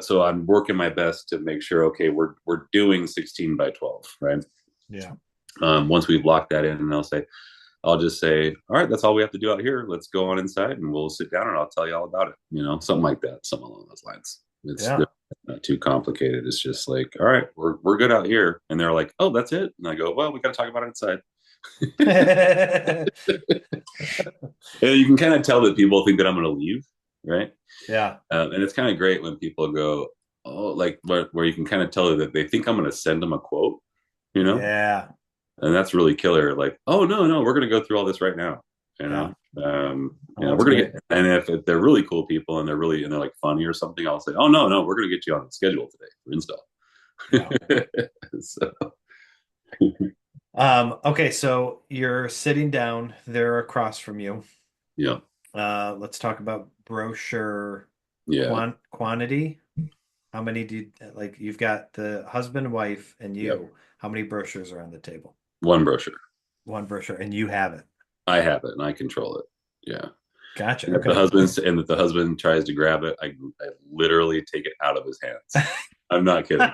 so I'm working my best to make sure, okay, we're doing 16 by 12, right? Yeah. Once we've locked that in, and I'll just say, all right, that's all we have to do out here. Let's go on inside and we'll sit down and I'll tell you all about it. Something like that, something along those lines. It's Yeah. not too complicated. It's just like, all right, we're good out here. And they're like, oh, that's it. And I go, well, we got to talk about it inside. And you can kind of tell that people think that I'm going to leave, right? Yeah. And it's kind of great when people go, oh, like where you can kind of tell that they think I'm going to send them a quote, you know? Yeah. And that's really killer. Like, oh no, we're going to go through all this right now. You Yeah. know, Oh, that's we're going to great. get. And if they're really cool people and they're like funny or something, I'll say, oh no, we're going to get you on the schedule today for install. Yeah. So, Okay, so you're sitting down, they're across from you. yeah, Let's talk about brochure yeah, quantity. How many do you like? You've got the husband, wife, and yeah. you. How many brochures are on the table? One brochure. One brochure, and you have it. I have it and I control it. Yeah. Gotcha. And Okay. if the husband tries to grab it, I literally take it out of his hands. I'm not kidding.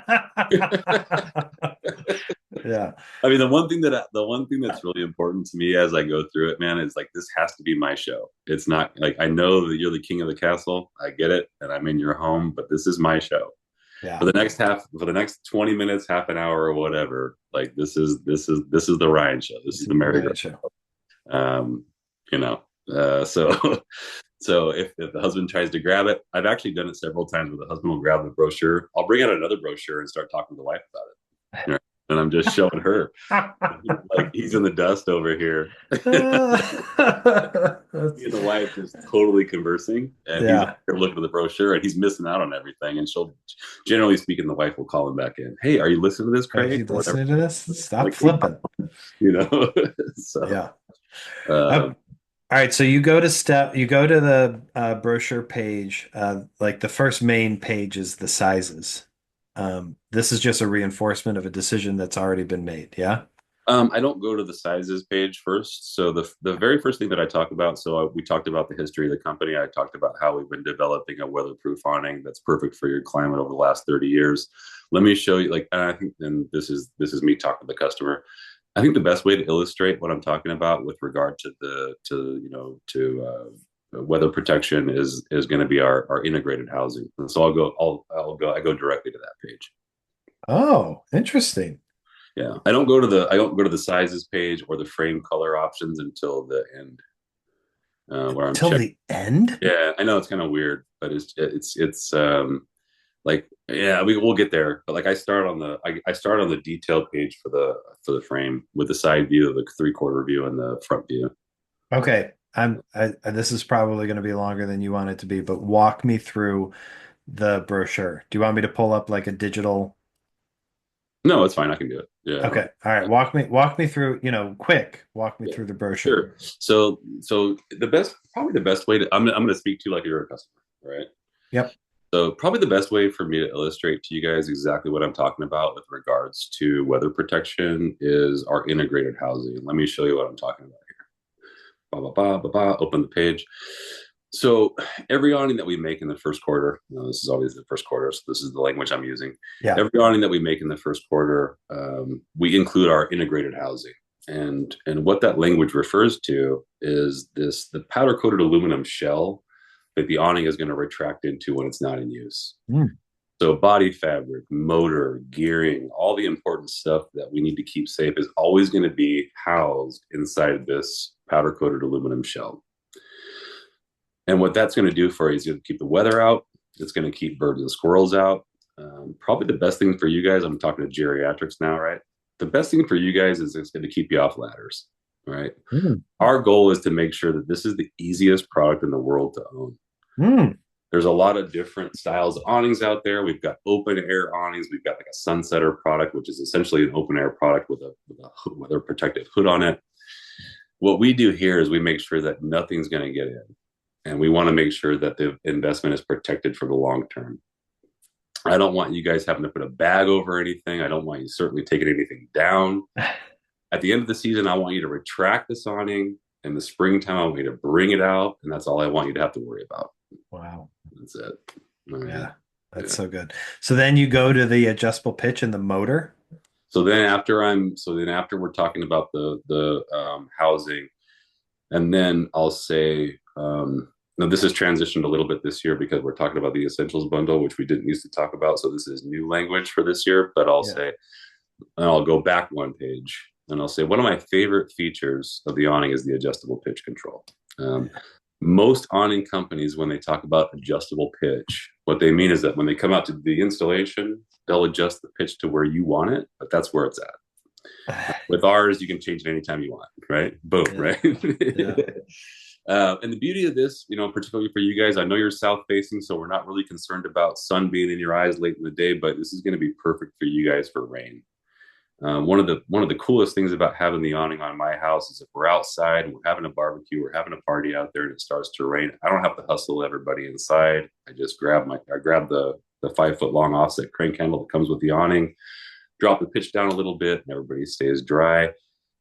Yeah. I mean, the one thing that's really important to me as I go through it, man, is like this has to be my show. It's not like I know that you're the king of the castle. I get it, and I'm in your home, but this is my show. Yeah. For the next 20 minutes, half an hour, or whatever, like this is the Ryan show. This is the Mary Right, sure. um, you know. So so if the husband tries to grab it, I've actually done it several times where the husband will grab the brochure. I'll bring out another brochure and start talking to the wife about it. You know? And I'm just showing her like he's in the dust over here. Me and the wife just totally conversing, and he's Yeah. looking at the brochure, and he's missing out on everything. And she'll, generally speaking, the wife will call him back in. Hey, are you listening to this, Are you Craig? Or whatever. listening to this? Stop Like, flipping. you know. So, Yeah. um, All right, so you go to the brochure page. Like the first main page is the sizes. This is just a reinforcement of a decision that's already been made. Yeah. I don't go to the sizes page first. So the very first thing that I talk about, we talked about the history of the company. I talked about how we've been developing a weatherproof awning that's perfect for your climate over the last 30 years. Let me show you, like, and I think, and this is me talking to the customer. I think the best way to illustrate what I'm talking about with regard to weather protection is going to be our integrated housing. And so I go directly to that page. Oh, interesting. Yeah, I don't go to the sizes page or the frame color options until the end, where I'm Till checking. the end? Yeah, I know it's kind of weird, but it's like, yeah, we'll get there. But like I start on the detail page for the frame with the side view, the 3/4 view, and the front view. Okay. This is probably going to be longer than you want it to be, but walk me through the brochure. Do you want me to pull up like a digital? No, it's fine. I can do it. Yeah. Okay. All right. Walk me through, quick. Walk me Yeah, through the brochure. sure. So probably the best way to, I'm going to speak to you like you're a customer, right? Yep. So probably the best way for me to illustrate to you guys exactly what I'm talking about with regards to weather protection is our integrated housing. Let me show you what I'm talking about here. Ba, ba, ba, ba, ba, open the page. So every awning that we make in the first quarter, this is always the first quarter, so this is the language I'm using. Yeah. Every awning that we make in the first quarter, we include our integrated housing. And what that language refers to is the powder coated aluminum shell that the awning is going to retract into when it's not in use. Mm. So body fabric, motor, gearing, all the important stuff that we need to keep safe is always going to be housed inside this powder coated aluminum shell. And what that's going to do for you is going to keep the weather out. It's going to keep birds and squirrels out. Probably the best thing for you guys, I'm talking to geriatrics now, right? The best thing for you guys is it's going to keep you off ladders, right? Mm. Our goal is to make sure that this is the easiest product in the world to own. Mm. There's a lot of different styles of awnings out there. We've got open air awnings. We've got like a sunsetter product, which is essentially an open air product with a weather protective hood on it. What we do here is we make sure that nothing's going to get in, and we want to make sure that the investment is protected for the long term. I don't want you guys having to put a bag over anything. I don't want you certainly taking anything down. At the end of the season, I want you to retract this awning. In the springtime, I want you to bring it out, and that's all I want you to have to worry about. Wow. That's it. I mean, Yeah. That's yeah. so good. So then you go to the adjustable pitch and the motor. So then after we're talking about the housing, and then I'll say, now this has transitioned a little bit this year because we're talking about the essentials bundle, which we didn't used to talk about. So this is new language for this year. But I'll Yeah. say, and I'll go back one page, and I'll say one of my favorite features of the awning is the adjustable pitch control. Um, Most awning companies, when they talk about adjustable pitch, what they mean is that when they come out to the installation, they'll adjust the pitch to where you want it, but that's where it's at. With ours, you can change it anytime you want, right? Boom, Yeah. right? Yeah. And the beauty of this, particularly for you guys, I know you're south facing, so we're not really concerned about sun being in your eyes late in the day, but this is going to be perfect for you guys for rain. One of the coolest things about having the awning on my house is if we're outside, we're having a barbecue, we're having a party out there, and it starts to rain. I don't have to hustle everybody inside. I grab the 5 foot long offset crank handle that comes with the awning, drop the pitch down a little bit, and everybody stays dry.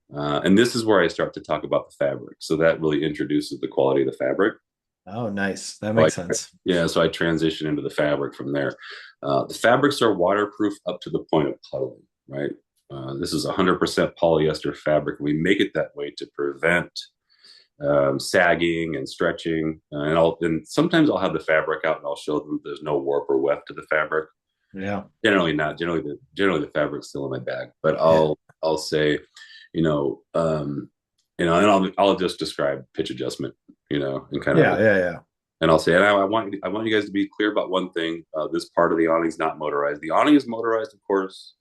And this is where I start to talk about the fabric. So that really introduces the quality of the fabric. Oh, nice. That So makes sense. yeah, so I transition into the fabric from there. The fabrics are waterproof up to the point of puddling, right? This is 100% polyester fabric. We make it that way to prevent sagging and stretching. And sometimes I'll have the fabric out and I'll show them there's no warp or weft to the fabric. Yeah. Generally not. Generally the fabric's still in my bag, but Yeah. I'll say, you know, and I'll just describe pitch adjustment, and kind Yeah. of, Yeah. Yeah. and I'll say, and I want you guys to be clear about one thing. This part of the awning is not motorized. The awning is motorized, of course.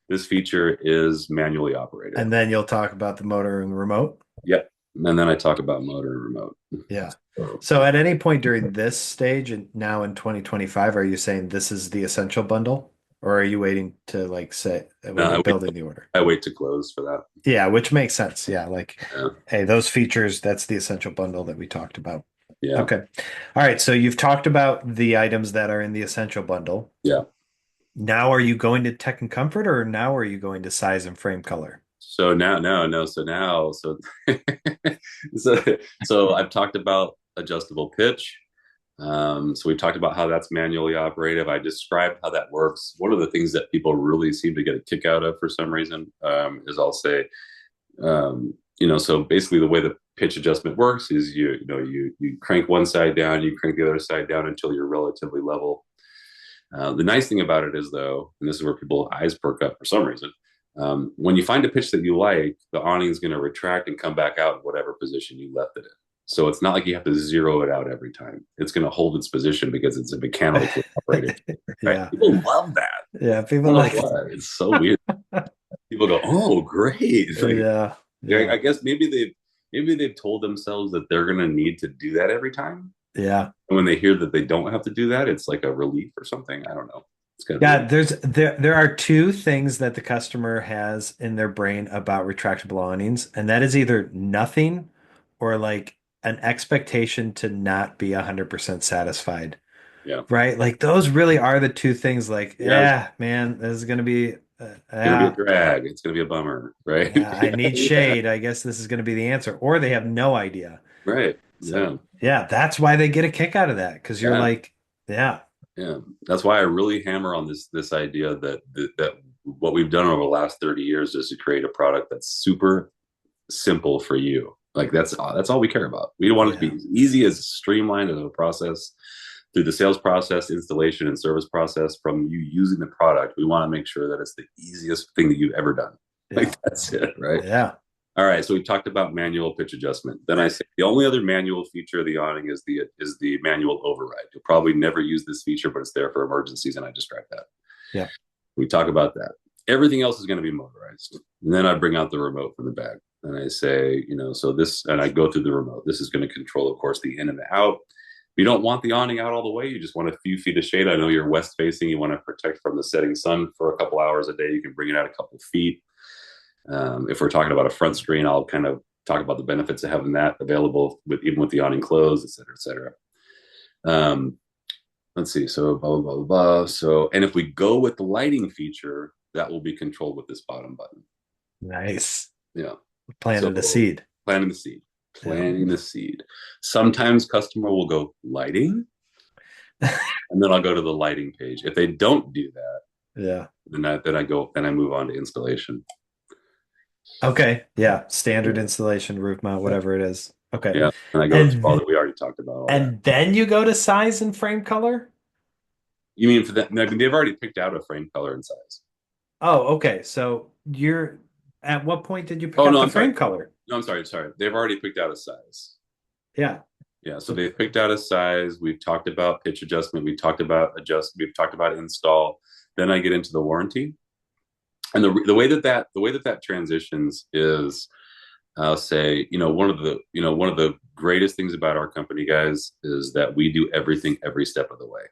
This feature is manually operated. And then you'll talk about the motor and the remote. Yep. And then I talk about motor and remote. Yeah. So, So at any point during this stage and now in 2025, are you saying this is the essential bundle? Or are you waiting to like say no, when you're building the order? I wait to close for that. Yeah, which makes sense. Yeah, like, Yeah. hey, those features, that's the essential bundle that we talked about. Yeah. Okay. All right. So you've talked about the items that are in the essential bundle. Yeah. Now are you going to tech and comfort or now are you going to size and frame color? So now, no, no. So so I've talked about adjustable pitch. So we've talked about how that's manually operative. I described how that works. One of the things that people really seem to get a kick out of for some reason is I'll say, so basically the way the pitch adjustment works is you crank one side down, you crank the other side down until you're relatively level. The nice thing about it is though, and this is where people eyes perk up for some reason, when you find a pitch that you like, the awning is going to retract and come back out in whatever position you left it in. So it's not like you have to zero it out every time. It's going to hold its position because it's a mechanically operated. Right? Yeah. People love that. Yeah. I People don't know like, why. It's so weird. People go, "Oh, great!" Like, yeah. I Yeah. guess maybe they've told themselves that they're going to need to do that every time. Yeah. And when they hear that they don't have to do that, it's like a relief or something. I don't know. It's kind of Yeah, weird. there are two things that the customer has in their brain about retractable awnings, and that is either nothing or like an expectation to not be 100% satisfied. Yeah. Right? Like those really are the two things like, Yeah. It's yeah, man, this is gonna be going to be yeah, a drag. It's going to be a bummer, right? yeah, I need Yeah. shade. I guess this is gonna be the answer. Or they have no idea. Right. So Yeah. yeah, that's why they get a kick out of that because you're Yeah. like, yeah, Yeah. That's why I really hammer on this idea that what we've done over the last 30 years is to create a product that's super simple for you. Like that's all we care about. We don't want it to yeah, be as easy as streamlined as a process through the sales process, installation, and service process from you using the product. We want to make sure that it's the easiest thing that you've ever done. yeah, Like that's it, right? yeah, All right. So we talked about manual pitch adjustment. Then I say the only other manual feature of the awning is the manual override. You'll probably never use this feature, but it's there for emergencies, and I described that. yeah. We talk about that. Everything else is going to be motorized. And then I bring out the remote from the bag and I say, so this, and I go through the remote. This is going to control, of course, the in and the out. You don't want the awning out all the way. You just want a few feet of shade. I know you're west facing. You want to protect from the setting sun for a couple hours a day. You can bring it out a couple feet. If we're talking about a front screen, I'll kind of talk about the benefits of having that available with even with the awning closed, et cetera, et cetera. Um, let's see. So blah, blah, blah, blah. So, and if we go with the lighting feature, that will be controlled with this bottom button. Nice. Yeah. Planted the So seed. planting the seed, Yeah. planting the seed. Sometimes customer will go lighting, and then I'll go to the lighting page. If they don't do that, Yeah. then I move on to installation. Okay. Yeah. Standard Yeah. installation, roof mount, whatever it is. Okay. Yeah. And I go through all And that. We already talked about all that. and then you go to size and frame color? You mean for that? I mean, they've already picked out a frame color and size. Oh, okay. So you're at what point did you pick Oh, out no, the I'm sorry. frame color? No, I'm sorry. Sorry. They've already picked out a size. Yeah. Yeah. So they've picked out a size. We've talked about pitch adjustment. We talked about adjust. We've talked about install. Then I get into the warranty. And the way that transitions is, I'll say, one of the greatest things about our company, guys, is that we do everything every step of the way.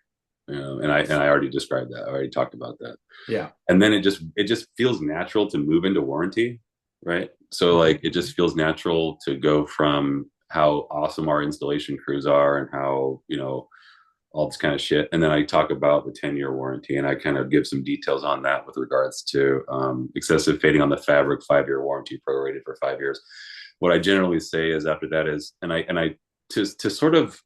And I already described that. I already talked about that. Yeah. And then it just feels natural to move into warranty, right? So like it just feels natural to go from how awesome our installation crews are and how, all this kind of shit. And then I talk about the 10-year warranty, and I kind of give some details on that with regards to excessive fading on the fabric, 5-year warranty prorated for 5 years. What I generally say is after that is, and I to sort of,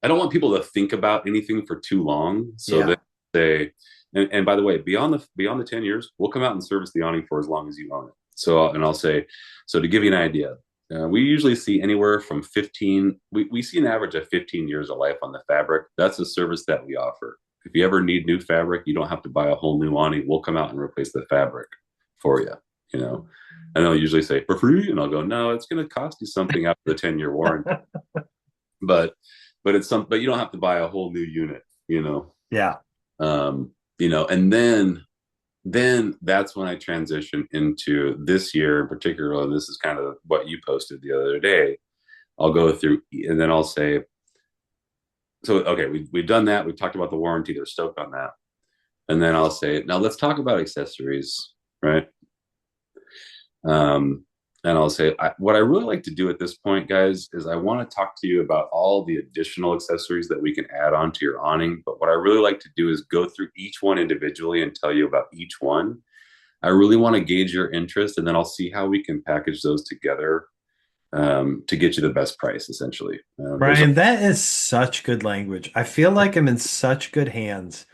I don't want people to think about anything for too long. So Yeah. that they, and by the way, beyond the 10 years, we'll come out and service the awning for as long as you own it. So, and I'll say, so to give you an idea, we usually see anywhere from 15, we see an average of 15 years of life on the fabric. That's a service that we offer. If you ever need new fabric, you don't have to buy a whole new awning. We'll come out and replace the fabric for you, you know. And they'll usually say for free, and I'll go, no, it's going to cost you something after the 10-year warranty. But but you don't have to buy a whole new unit, you know. Yeah. And then that's when I transition into this year in particular. And this is kind of what you posted the other day. I'll go through and then I'll say, so okay, we've done that. We've talked about the warranty. They're stoked on that. And then I'll say, now let's talk about accessories, right? And I'll say, what I really like to do at this point, guys, is I want to talk to you about all the additional accessories that we can add on to your awning. But what I really like to do is go through each one individually and tell you about each one. I really want to gauge your interest, and then I'll see how we can package those together to get you the best price, essentially. Brian, that is such good language. I feel like I'm in such good hands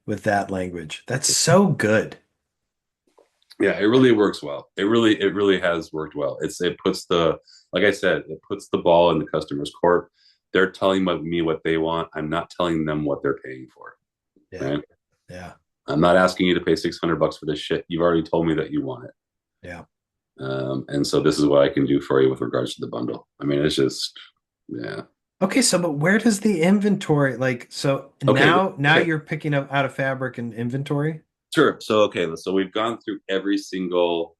with that language. That's so good. Yeah, it really works well. It really has worked well. It puts the, like I said, it puts the ball in the customer's court. They're telling me what they want. I'm not telling them what they're paying for. Yeah. Right? Yeah. I'm not asking you to pay $600 for this shit. You've already told me that you want it. Yeah. And so this is what I can do for you with regards to the bundle. I mean, it's just, yeah. Okay, so but where does the inventory like so Okay. now Okay. you're picking up out of fabric and inventory? Sure. So okay. So we've gone through every single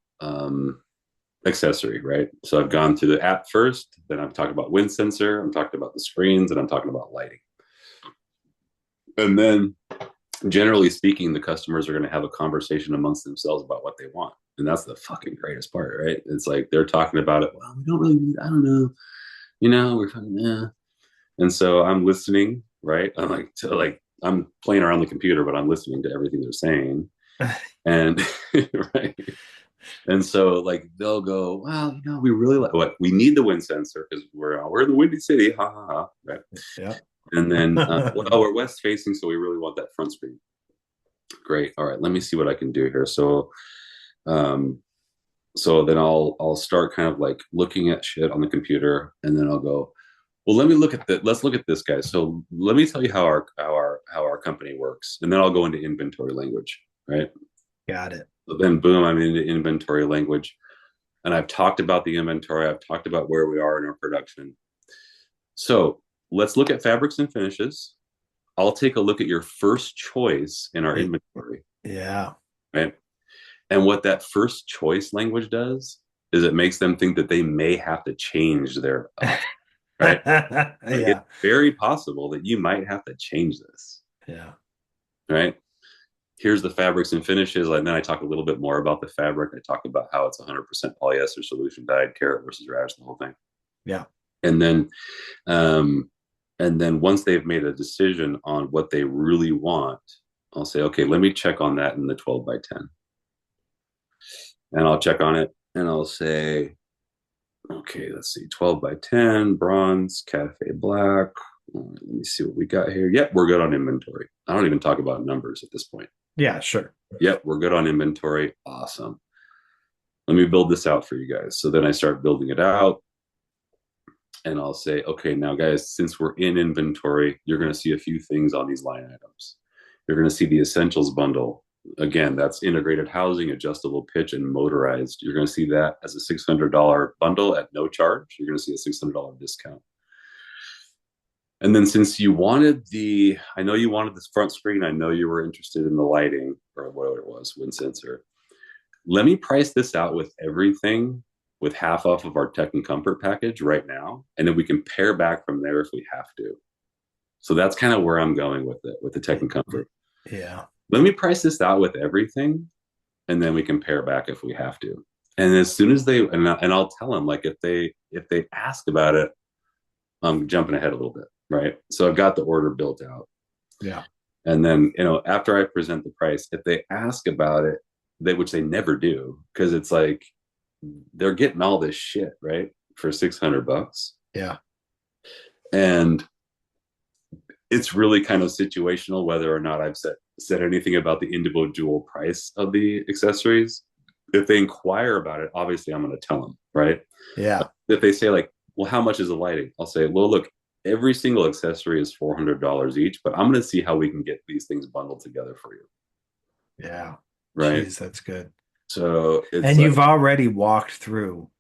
accessory, right? So I've gone through the app first, then I've talked about wind sensor, I'm talking about the screens, and I'm talking about lighting. And then generally speaking, the customers are going to have a conversation amongst themselves about what they want. And that's the fucking greatest part, right? It's like they're talking about it. Well, we don't really need, I don't know. We're fucking, yeah. And so I'm listening, right? I'm playing around the computer, but I'm listening to everything they're saying. And right. And so like they'll go, well, we really like what we need the wind sensor because we're in the windy city, ha ha ha. Right. Yeah. And then well, we're west facing, so we really want that front screen. Great. All right, let me see what I can do here. Um, so then I'll start kind of like looking at shit on the computer, and then I'll go, well, let me look at that. Let's look at this, guy. So let me tell you how our company works, and then I'll go into inventory language, right? Got it. So then, boom, I'm into inventory language, and I've talked about the inventory. I've talked about where we are in our production. So let's look at fabrics and finishes. I'll take a look at your first choice in our inventory, Yeah. right? And what that first choice language does is it makes them think that they may have to change their right? Like it's Yeah. very possible that you might have to change this, Yeah. right? Here's the fabrics and finishes. And then I talk a little bit more about the fabric. I talk about how it's 100% polyester solution dyed, carrot versus rash, the whole thing. Yeah. And then, um, and then once they've made a decision on what they really want, I'll say, okay, let me check on that in the 12 by 10. And I'll check on it and I'll say, okay, let's see, 12 by 10, bronze, cafe black. Let me see what we got here. Yep, we're good on inventory. I don't even talk about numbers at this point. Yeah, sure. Yep, we're good on inventory. Awesome. Let me build this out for you guys. So then I start building it out and I'll say, okay, now guys, since we're in inventory, you're going to see a few things on these line items. You're going to see the essentials bundle. Again, that's integrated housing, adjustable pitch, and motorized. You're going to see that as a $600 bundle at no charge. You're going to see a $600 discount. And then since you wanted I know you wanted this front screen. I know you were interested in the lighting or whatever it was, wind sensor. Let me price this out with everything with half off of our tech and comfort package right now. And then we can pair back from there if we have to. So that's kind of where I'm going with it, with the tech and comfort. Yeah. Let me price this out with everything and then we can pair back if we have to. And as soon as I'll tell them, like, if they ask about it, I'm jumping ahead a little bit, right? So I've got the order built out. Yeah. And then, after I present the price, if they ask about it, which they never do, because it's like they're getting all this shit, right? For $600. Yeah. And it's really kind of situational whether or not I've said anything about the individual price of the accessories. If they inquire about it, obviously I'm going to tell them, right? Yeah. If they say like, well, how much is the lighting? I'll say, well, look, every single accessory is $400 each, but I'm going to see how we can get these things bundled together for you. Yeah. Right. Jeez, that's good. So it's And like you've already walked through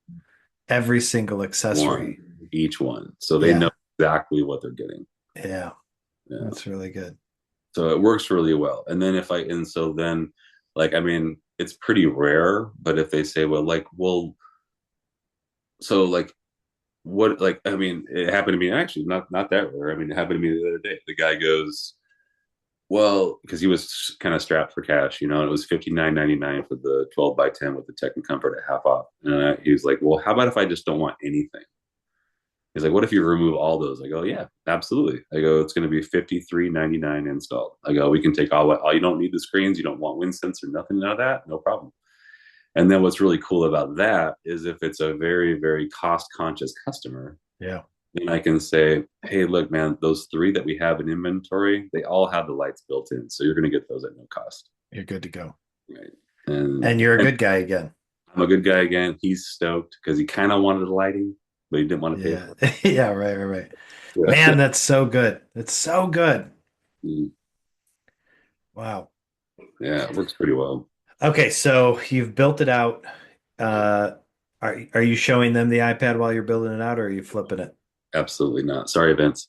every single accessory. each one. So they know Yeah. exactly what they're getting. Yeah. Yeah. That's really good. So it works really well. And then so then, like, I mean, it's pretty rare, but if they say, so like, what, like, I mean, it happened to me actually, not that rare. I mean, it happened to me the other day. The guy goes, well, because he was kind of strapped for cash, and it was $59.99 for the 12 by 10 with the tech and comfort at half off. And he was like, well, how about if I just don't want anything? He's like, what if you remove all those? I go, yeah, absolutely. I go, it's going to be $53.99 installed. I go, we can take all, you don't need the screens. You don't want wind sensor, nothing of that. No problem. And then what's really cool about that is if it's a very, very cost conscious customer, Yeah. then I can say, hey, look, man, those 3 that we have in inventory, they all have the lights built in. So you're going to get those at no cost. You're good to go. Right. And, And you're a and good guy again. I'm a good guy again. He's stoked because he kind of wanted the lighting, but he didn't want to pay Yeah. for it. Yeah, right. Yeah. Man, that's so good. It's so good. Mm. Wow. Yeah, it works pretty well. Okay, so you've built it out. Uh, are you showing them the iPad while you're building it out, or are you flipping it? Absolutely not. Sorry, Vince.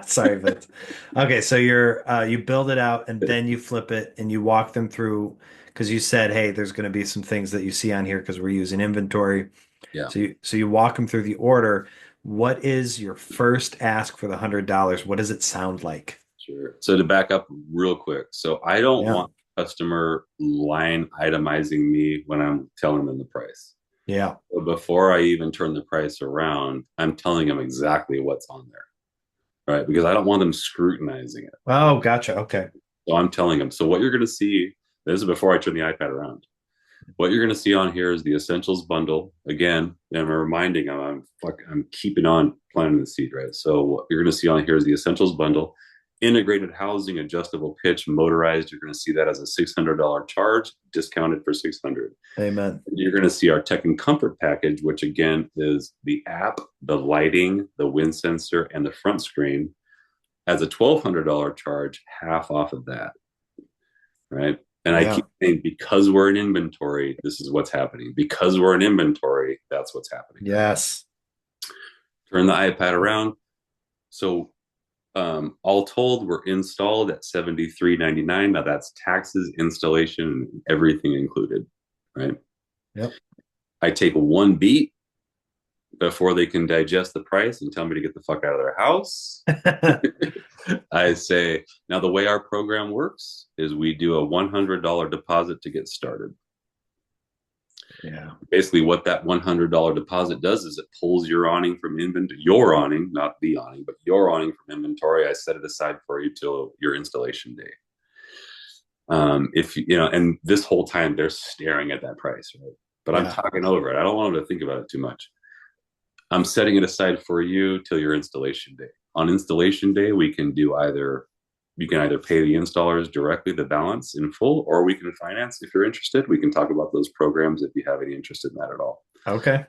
Sorry, Vince. Okay, so you build it out and then you flip it and you walk them through because you said, hey, there's going to be some things that you see on here because we're using inventory. Yeah, So you walk them through the order. What is your first ask for the $100? What does it sound like? sure. So to back up real quick, so I don't Yeah. want customer line itemizing me when I'm telling them the price. Yeah. So before I even turn the price around, I'm telling them exactly what's on there, right? Because I don't want them scrutinizing it. Oh, gotcha. Okay. So I'm telling them. So what you're going to see, this is before I turn the iPad around. What you're going to see on here is the essentials bundle. Again, I'm reminding them, I'm keeping on planting the seed, right? So what you're going to see on here is the essentials bundle, integrated housing, adjustable pitch, motorized. You're going to see that as a $600 charge, discounted for $600. Amen. You're going to see our tech and comfort package, which again is the app, the lighting, the wind sensor, and the front screen, as a $1,200 charge, half off of that, right? And I Yeah. keep saying, because we're in inventory, this is what's happening. Because we're in inventory, that's what's happening. Yes. Turn the iPad around. So all told, we're installed at $73.99. Now that's taxes, installation, everything included, right? Yep. I take one beat, before they can digest the price and tell me to get the fuck out of their house. I say, now the way our program works is we do a $100 deposit to get started. Yeah. Basically, what that $100 deposit does is it pulls your awning from inventory, your awning, not the awning, but your awning from inventory. I set it aside for you till your installation day. If you know, and this whole time they're staring at that price, right? But I'm Yeah. talking over it. I don't want them to think about it too much. I'm setting it aside for you till your installation day. On installation day, we can do either you can either pay the installers directly the balance in full, or we can finance if you're interested. We can talk about those programs if you have any interest in that at all. Okay.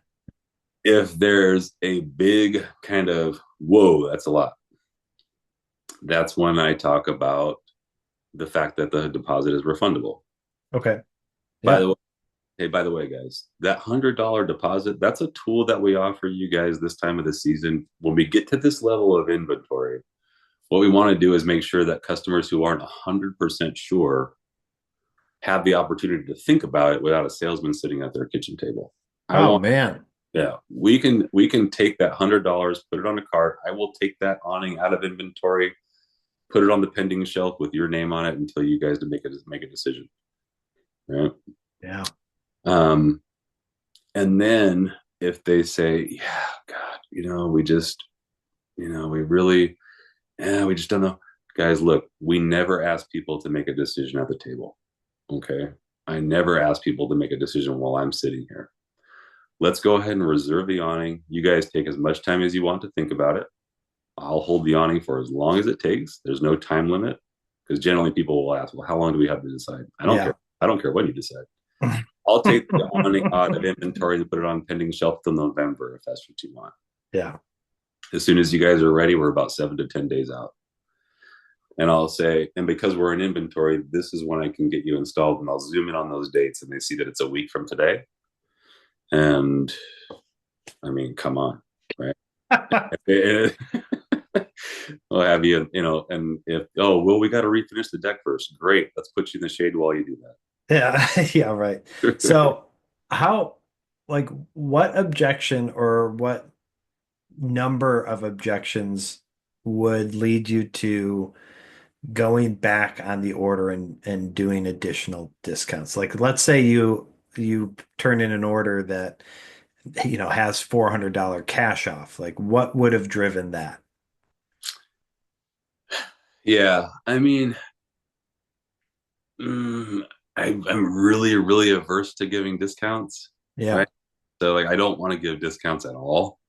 If there's a big kind of whoa, that's a lot, that's when I talk about the fact that the deposit is refundable. Okay. By Yeah. the way, hey, by the way, guys, that $100 deposit, that's a tool that we offer you guys this time of the season. When we get to this level of inventory, what we want to do is make sure that customers who aren't 100% sure have the opportunity to think about it without a salesman sitting at their kitchen table. I Oh want, man. yeah, we can take that $100, put it on a cart. I will take that awning out of inventory, put it on the pending shelf with your name on it until you guys to make a decision. Right. Yeah. Um, and then if they say, yeah, God, we just, we really, yeah, we just don't know. Guys, look, we never ask people to make a decision at the table. Okay. I never ask people to make a decision while I'm sitting here. Let's go ahead and reserve the awning. You guys take as much time as you want to think about it. I'll hold the awning for as long as it takes. There's no time limit because generally people will ask, well, how long do we have to decide? I don't Yeah. care. I don't care when you decide. I'll take the awning out of inventory and put it on pending shelf till November if that's what you want. Yeah. As soon as you guys are ready, we're about 7 to 10 days out. And I'll say, and because we're in inventory, this is when I can get you installed. And I'll zoom in on those dates and they see that it's a week from today. And I mean, come on, right? We'll have you, and if, oh, well, we got to refinish the deck first. Great. Let's put you in the shade while you do Yeah. Yeah. Right. that. So how, like, what objection or what number of objections would lead you to going back on the order and doing additional discounts? Like, let's say you turn in an order that has $400 cash off. Like, what would have driven that? Yeah. I mean, mm, I'm really, really averse to giving discounts, Yeah. right? So, like, I don't want to give discounts at all.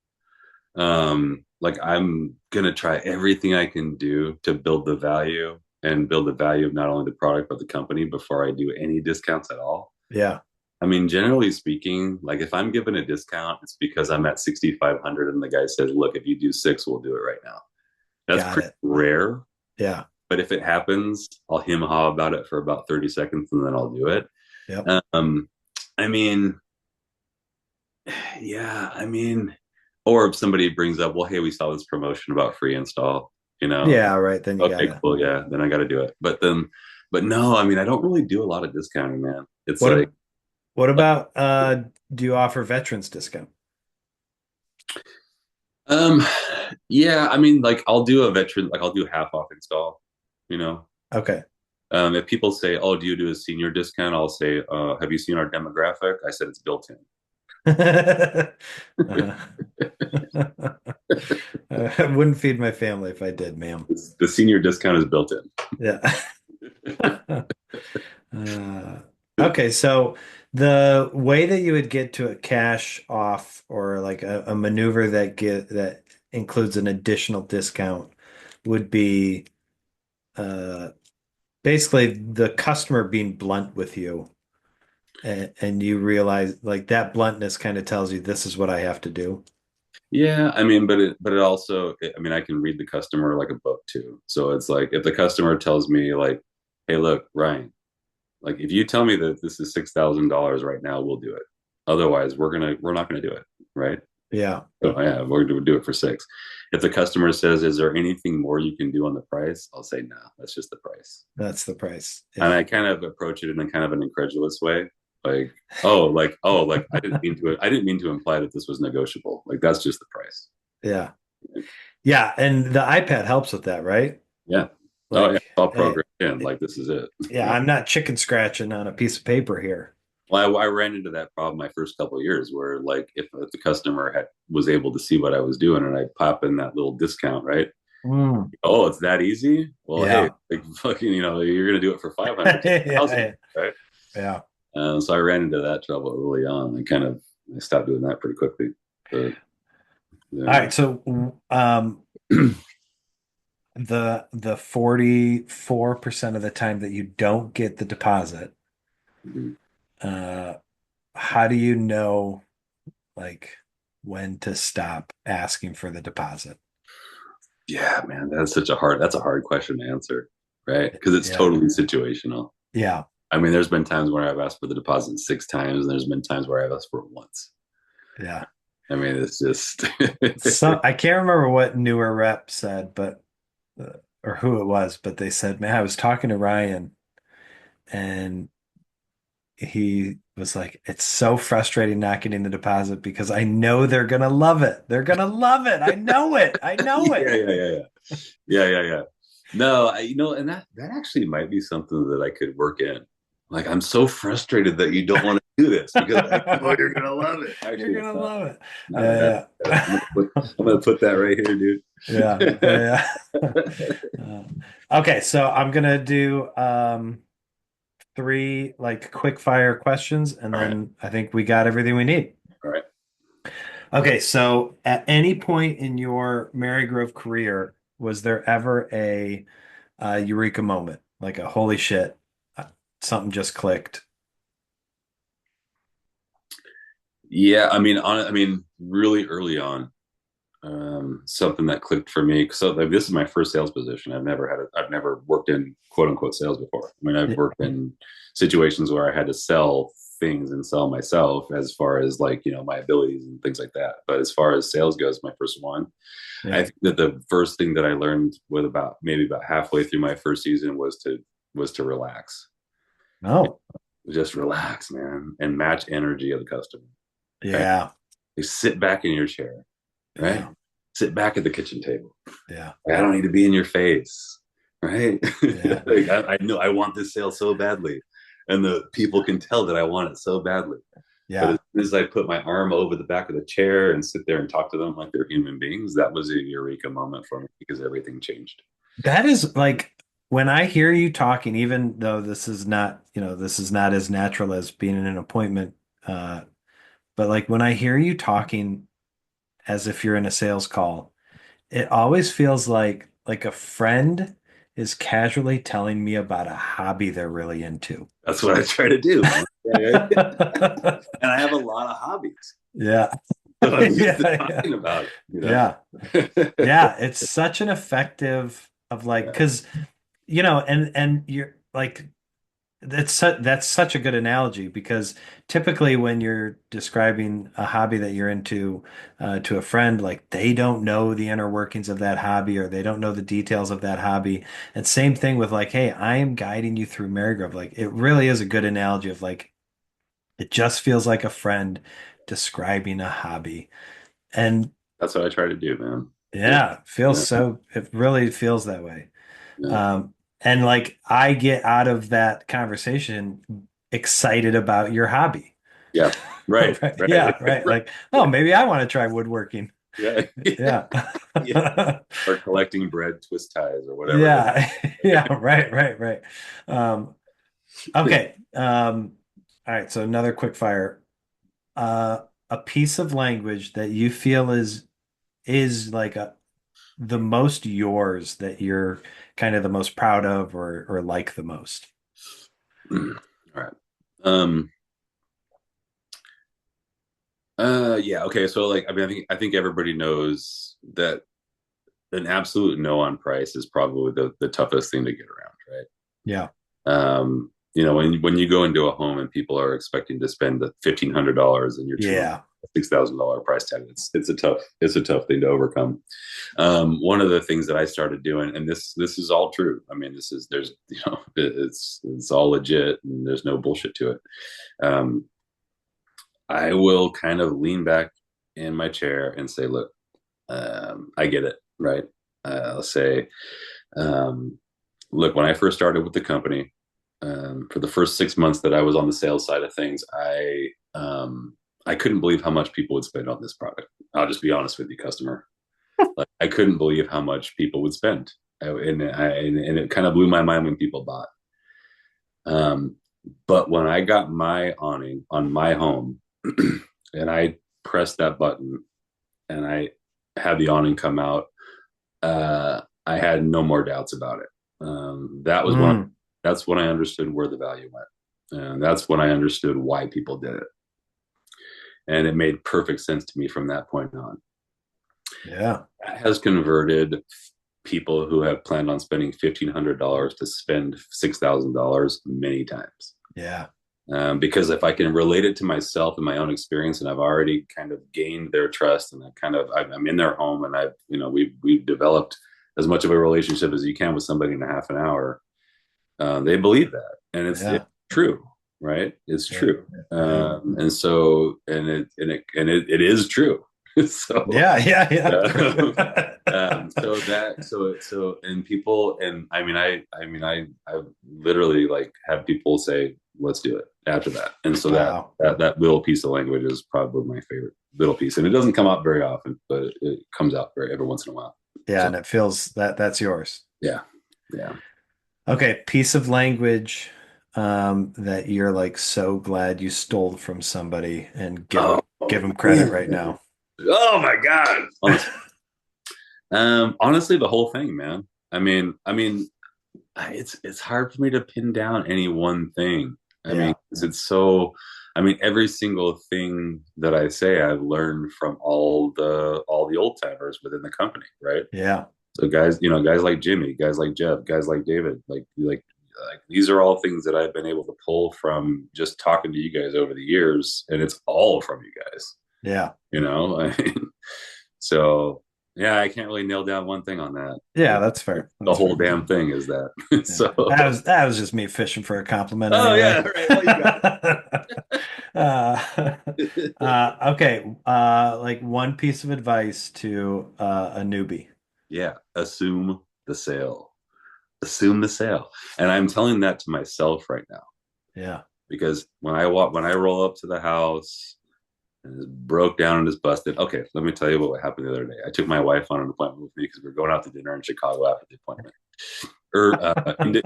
Like, I'm gonna try everything I can do to build the value and build the value of not only the product but the company before I do any discounts at all. Yeah. I mean, generally speaking, like if I'm given a discount, it's because I'm at 6,500 and the guy says, "Look, if you do six, we'll do it right now." That's Got pretty it. rare, Yeah. but if it happens, I'll him haw about it for about 30 seconds and then I'll do it. Yep. Um, I mean, yeah, I mean, or if somebody brings up, well, hey, we saw this promotion about free install, Yeah. Right. Then you got okay, it. cool, yeah, then I got to do it. But no, I mean, I don't really do a lot of discounting, man. It's What like, ab- what about do you offer veterans discount? um, yeah, I mean, like I'll do a veteran, like I'll do half off install, you know. Okay. If people say, "Oh, do you do a senior discount?" I'll say, "Have you seen our demographic?" I said it's built in. Uh, I wouldn't feed my family if I did, ma'am. The senior discount is built Yeah. Uh, okay, so the way that you would get to a cash off or like a maneuver that includes an additional discount would be uh, basically the customer being blunt with you, and you realize like that bluntness kind of tells you this is what I have to do. Yeah, I mean, but it also, I mean, I can read the customer like a book too. So it's like if the customer tells me like, "Hey, look, Ryan, like if you tell me that this is $6,000 right now, we'll do it. Otherwise, we're not gonna do it, right?" Yeah, So yeah, we're gonna do it for six. If the customer says, "Is there anything more you can do on the price?" I'll say, "No, that's just the price." that's the price. And Yeah. I kind of approach it in a kind of an incredulous way. like I didn't mean to imply that this was negotiable. Like that's just the price. Yeah. Yeah, and the iPad helps with that, right? Yeah. Oh yeah, Like, all programmed in. Like this is it. yeah, I'm not chicken scratching on a piece of paper here. Well, I ran into that problem my first couple of years, where like if the customer was able to see what I was doing, and I pop in that little discount, right? Mm. Oh, it's that easy. Well, hey, Yeah. like fucking, you're gonna do it for 500, Yeah. right? Yeah. So I ran into that trouble early on. I stopped doing that pretty quickly. But All yeah, right. So the 44% of the time that you don't get the deposit, uh, how do you know like when to stop asking for the deposit? yeah, man, that's a hard question to answer, right? Because it's Yeah. totally situational. Yeah. I mean, there's been times where I've asked for the deposit 6 times, and there's been times where I've asked for it once. Yeah. I mean, it's just So I can't remember what newer rep said, but or who it was, but they said, man, I was talking to Ryan and he was like, it's so frustrating not getting the deposit because I know they're gonna love it. They're gonna love it. I know it. I know yeah, it. yeah, yeah, yeah, yeah, yeah, yeah. No, and that actually might be something that I could work in. Like, I'm so frustrated that you don't want to do this because I know you're gonna love it. You're Actually, it's gonna not. love it. Not bad. Yeah, yeah. I'm gonna put that right here, Yeah, dude. yeah. Uh, okay, so I'm gonna do three like quick fire questions, and All right, then I think we got everything we need. all right. Okay, so at any point in your Marygrove career, was there ever a eureka moment, like a holy shit, uh, something just clicked? Yeah, I mean, really early on, something that clicked for me. So like, this is my first sales position. I've never worked in quote unquote sales before. I mean, I've Yeah, worked in situations where I had to sell things and sell myself as far as like, my abilities and things like that. But as far as sales goes, my first one, I yeah. think that the first thing that I learned with maybe about halfway through my first season was to relax. No. Just relax, man, and match energy of the customer. Right? Yeah, They sit back in your chair, right? yeah, Sit back at the kitchen table. yeah, Like, I don't need to be in your face, right? yeah, Like, I know I want this sale so badly, and the people can tell that I want it so badly. But yeah. as soon as I put my arm over the back of the chair and sit there and talk to them like they're human beings, that was a eureka moment for me because everything changed. That is like when I hear you talking, even though this is not, this is not as natural as being in an appointment, uh, but like when I hear you talking as if you're in a sales call, it always feels like a friend is casually telling me about a hobby they're really into. That's what I try to do, man. And I have a lot of hobbies, Yeah. so I'm used to Yeah, yeah. talking about it. Yeah. Yeah, it's such an effective of like Yeah, because and you're like that's such a good analogy because typically when you're describing a hobby that you're into to a friend, like they don't know the inner workings of that hobby or they don't know the details of that hobby. And same thing with like, hey, I am guiding you through Marygrove. Like it really is a good analogy of like it just feels like a friend describing a hobby. And that's what I try to do, man. Yeah, yeah, feels yeah, so, it really feels that way. yeah, And like I get out of that conversation excited about your hobby. yeah. Right, Right. right, Yeah, right. right. Like, oh, maybe I want to try woodworking. Yeah, Yeah. yeah. Or collecting bread twist ties or whatever it Yeah. Yeah, right, right, right. Um, is. okay. All right, so another quick fire. A piece of language that you feel is like the most yours that you're kind of the most proud of or like the most. All right. Um, yeah, okay. So like, I mean, I think everybody knows that an absolute no on price is probably the toughest thing to get around, Yeah. right? When you go into a home and people are expecting to spend $1,500 and you're Yeah. $6,000 price tag. It's a tough thing to overcome. One of the things that I started doing, and this is all true. I mean, there's it's all legit, and there's no bullshit to it. Um, I will kind of lean back in my chair and say, look, I get it, right? I'll say, um, look, when I first started with the company, for the first 6 months that I was on the sales side of things, I couldn't believe how much people would spend on this product. I'll just be honest with you, customer. Like, I couldn't believe how much people would spend, and it kind of blew my mind when people bought. Um, but when I got my awning on my home, and I pressed that button, and I had the awning come out, I had no more doubts about it. That was when Mm, that's when I understood where the value went, and that's when I understood why people did it, and it made perfect sense to me from that point on. yeah. That has converted people who have planned on spending $1,500 to spend $6,000 many times. Yeah. Because if I can relate it to myself and my own experience, and I've already kind of gained their trust, and I'm in their home, and we've developed as much of a relationship as you can with somebody in a half an hour. They believe that, and it's Yeah. true, right? It's Yeah. true, Yeah. and so it is true. So Yeah. Yeah. um, Yeah. and people, and I literally like have people say, let's do it after that. And so Wow. that little piece of language is probably my favorite little piece. And it doesn't come out very often, but it comes out every once in a while. Yeah, So and it feels that's yours. yeah. Yeah. Okay, piece of language that you're like so glad you stole from somebody and Oh, give them credit right man. now. Oh my God. Honestly, the whole thing, man. I mean, it's hard for me to pin down any one thing. I mean, Yeah. 'cause it's so. I mean, every single thing that I say, I've learned from all the old timers within the company, right? Yeah. So guys, guys like Jimmy, guys like Jeff, guys like David, like these are all things that I've been able to pull from just talking to you guys over the years, and it's all from you guys. Yeah. I mean, so yeah, I can't really nail down one thing on that. Yeah, that's fair. The That's whole fair. damn thing is that. Yeah. So, That was just me fishing for a compliment oh yeah, anyway. right. Well, you got Uh, okay. Like one piece of advice to a newbie. yeah. Assume the sale, and I'm telling that to myself right now Yeah. because when I roll up to the house and it's broke down and it's busted. Okay, let me tell you what happened the other day. I took my wife on an appointment with me because we are going out to dinner in Chicago after the appointment.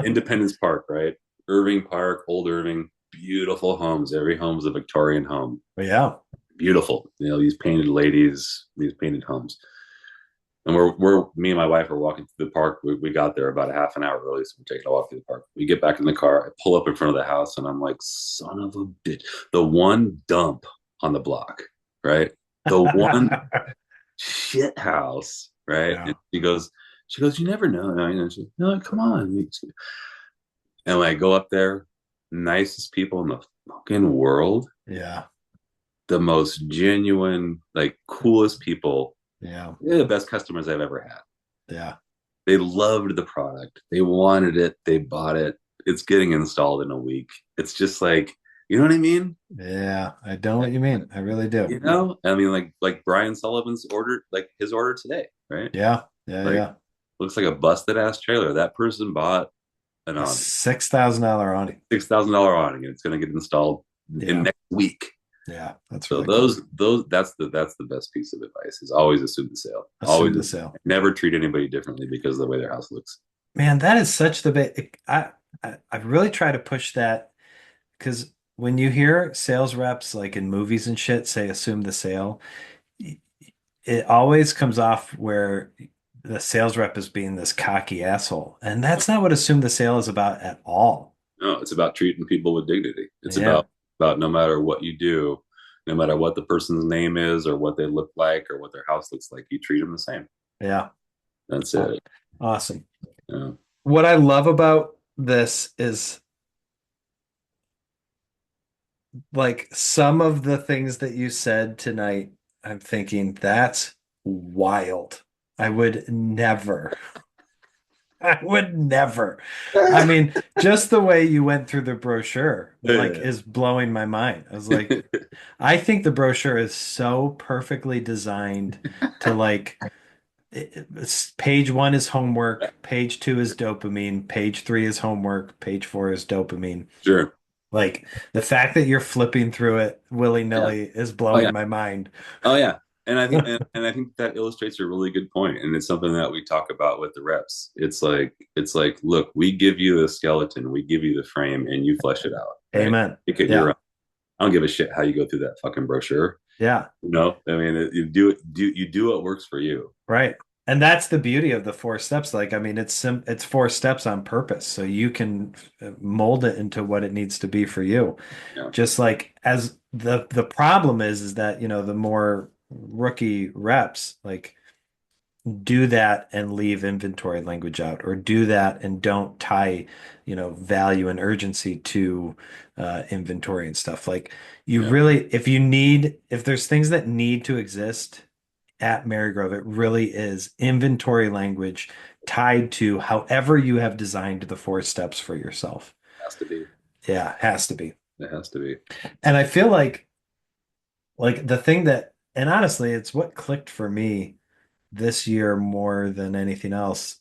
Independence Park, right? Irving Park, Old Irving, beautiful homes. Every home is a Victorian home. But yeah. Beautiful. These painted ladies, these painted homes. And me and my wife are walking through the park. We got there about a half an hour early, so we're taking a walk through the park. We get back in the car. I pull up in front of the house, and I'm like, son of a bitch. The one dump on the block, right? The one shit house, right? Yeah. And she goes, you never know. No, come on. And when I go up there, nicest people in the fucking world, Yeah. the most genuine, like coolest people. Yeah. They're the best customers I've ever had. Yeah. They loved the product. They wanted it. They bought it. It's getting installed in a week. It's just like, you know what I mean? Yeah. I know what you mean. I really do. I mean, like Brian Sullivan's order, like his order today, right? Yeah. Yeah. Like Yeah. looks like a busted ass trailer. That person bought an A awning, $6,000 awning. $6,000 awning, and it's going to get installed in Yeah. next week. Yeah. That's So really cool. those that's the best piece of advice is always assume the sale. Assume Always the sale. never treat anybody differently because of the way their house looks. Man, that is such the bit. I really try to push that because when you hear sales reps like in movies and shit say assume the sale, it always comes off where the sales rep is being this cocky asshole. And that's not what assume the sale is about at all. No, it's about treating people with dignity. It's Yeah. about no matter what you do, no matter what the person's name is or what they look like or what their house looks like, you treat them the same. Yeah. That's it. Awesome. Yeah. What I love about this is like some of the things that you said tonight, I'm thinking that's wild. I would never. I would never. I mean, just the way you went through the brochure, like, Yeah. is blowing my mind. I was like, I think the brochure is so perfectly designed to like page one is homework, page two is dopamine, page three is homework, page four is dopamine. Sure. Like the fact that you're flipping through it Yeah. willy-nilly is Oh yeah. blowing my mind. Oh yeah. And I think and I think that illustrates a really good point. And it's something that we talk about with the reps. It's like, look, we give you the skeleton, we give you the frame, and you flesh it out, right? Amen. Make it your Yeah. own. I don't give a shit how you go through that fucking brochure. Yeah. I mean, you do it, you do what works for you. Right. And that's the beauty of the four steps. Like, I mean, it's four steps on purpose. So you can mold it into what it needs to be for you. Yeah. Just like as the problem is that, the more rookie reps, like do that and leave inventory language out, or do that and don't tie, value and urgency to inventory and stuff. Like you Yeah. really, if there's things that need to exist at Marygrove, it really is inventory language tied to however you have designed the four steps for yourself. Has to be. Yeah, has to be. It has to be. And I feel like the thing that, and honestly, it's what clicked for me this year more than anything else.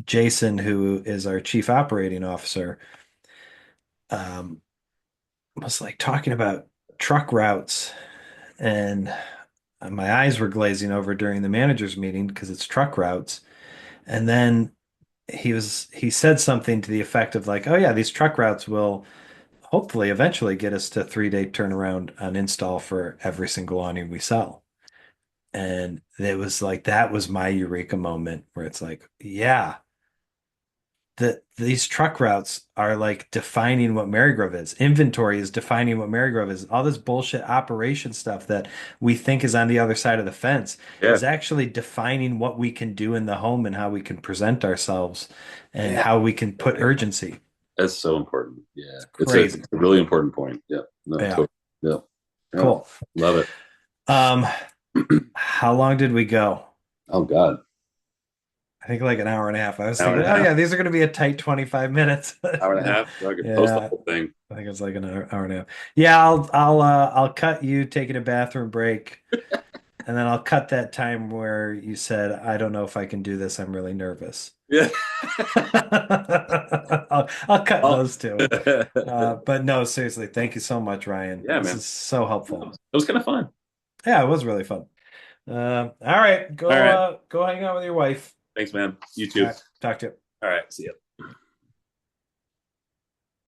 Jason, who is our chief operating officer, um, was like talking about truck routes, and my eyes were glazing over during the managers meeting because it's truck routes. And then he said something to the effect of like, "Oh yeah, these truck routes will hopefully eventually get us to 3-day turnaround on install for every single awning we sell." And it was like that was my eureka moment where it's like, yeah, these truck routes are like defining what Marygrove is. Inventory is defining what Marygrove is. All this bullshit operation stuff that we think is on the other side of the fence Yeah. is actually defining what we can do in the home and how we can present ourselves and Yeah. how we can put urgency. That's so important. Yeah. It's Crazy. a really important point. Yeah. No, Yeah, totally. Yeah. Yeah. cool. Love it. Um, how long did we go? Oh God. I think like an hour and a half. I was Hour thinking, and a oh half. yeah, these are going to be a tight 25 minutes. Hour and a No. half. So I could post the Yeah, whole thing. I think it's like an hour and a half. Yeah, I'll cut you taking a bathroom break, and then I'll cut that time where you said, I don't know if I can do this. I'm really nervous. Yeah. I'll cut Oh. those two. But no, seriously, thank you so much, Ryan. Yeah, This man. is so It helpful. was kind of fun. Yeah, it was really fun. All right, All right. go hang out with your wife. Thanks, man. You All too. right, talk to you. All right. See ya.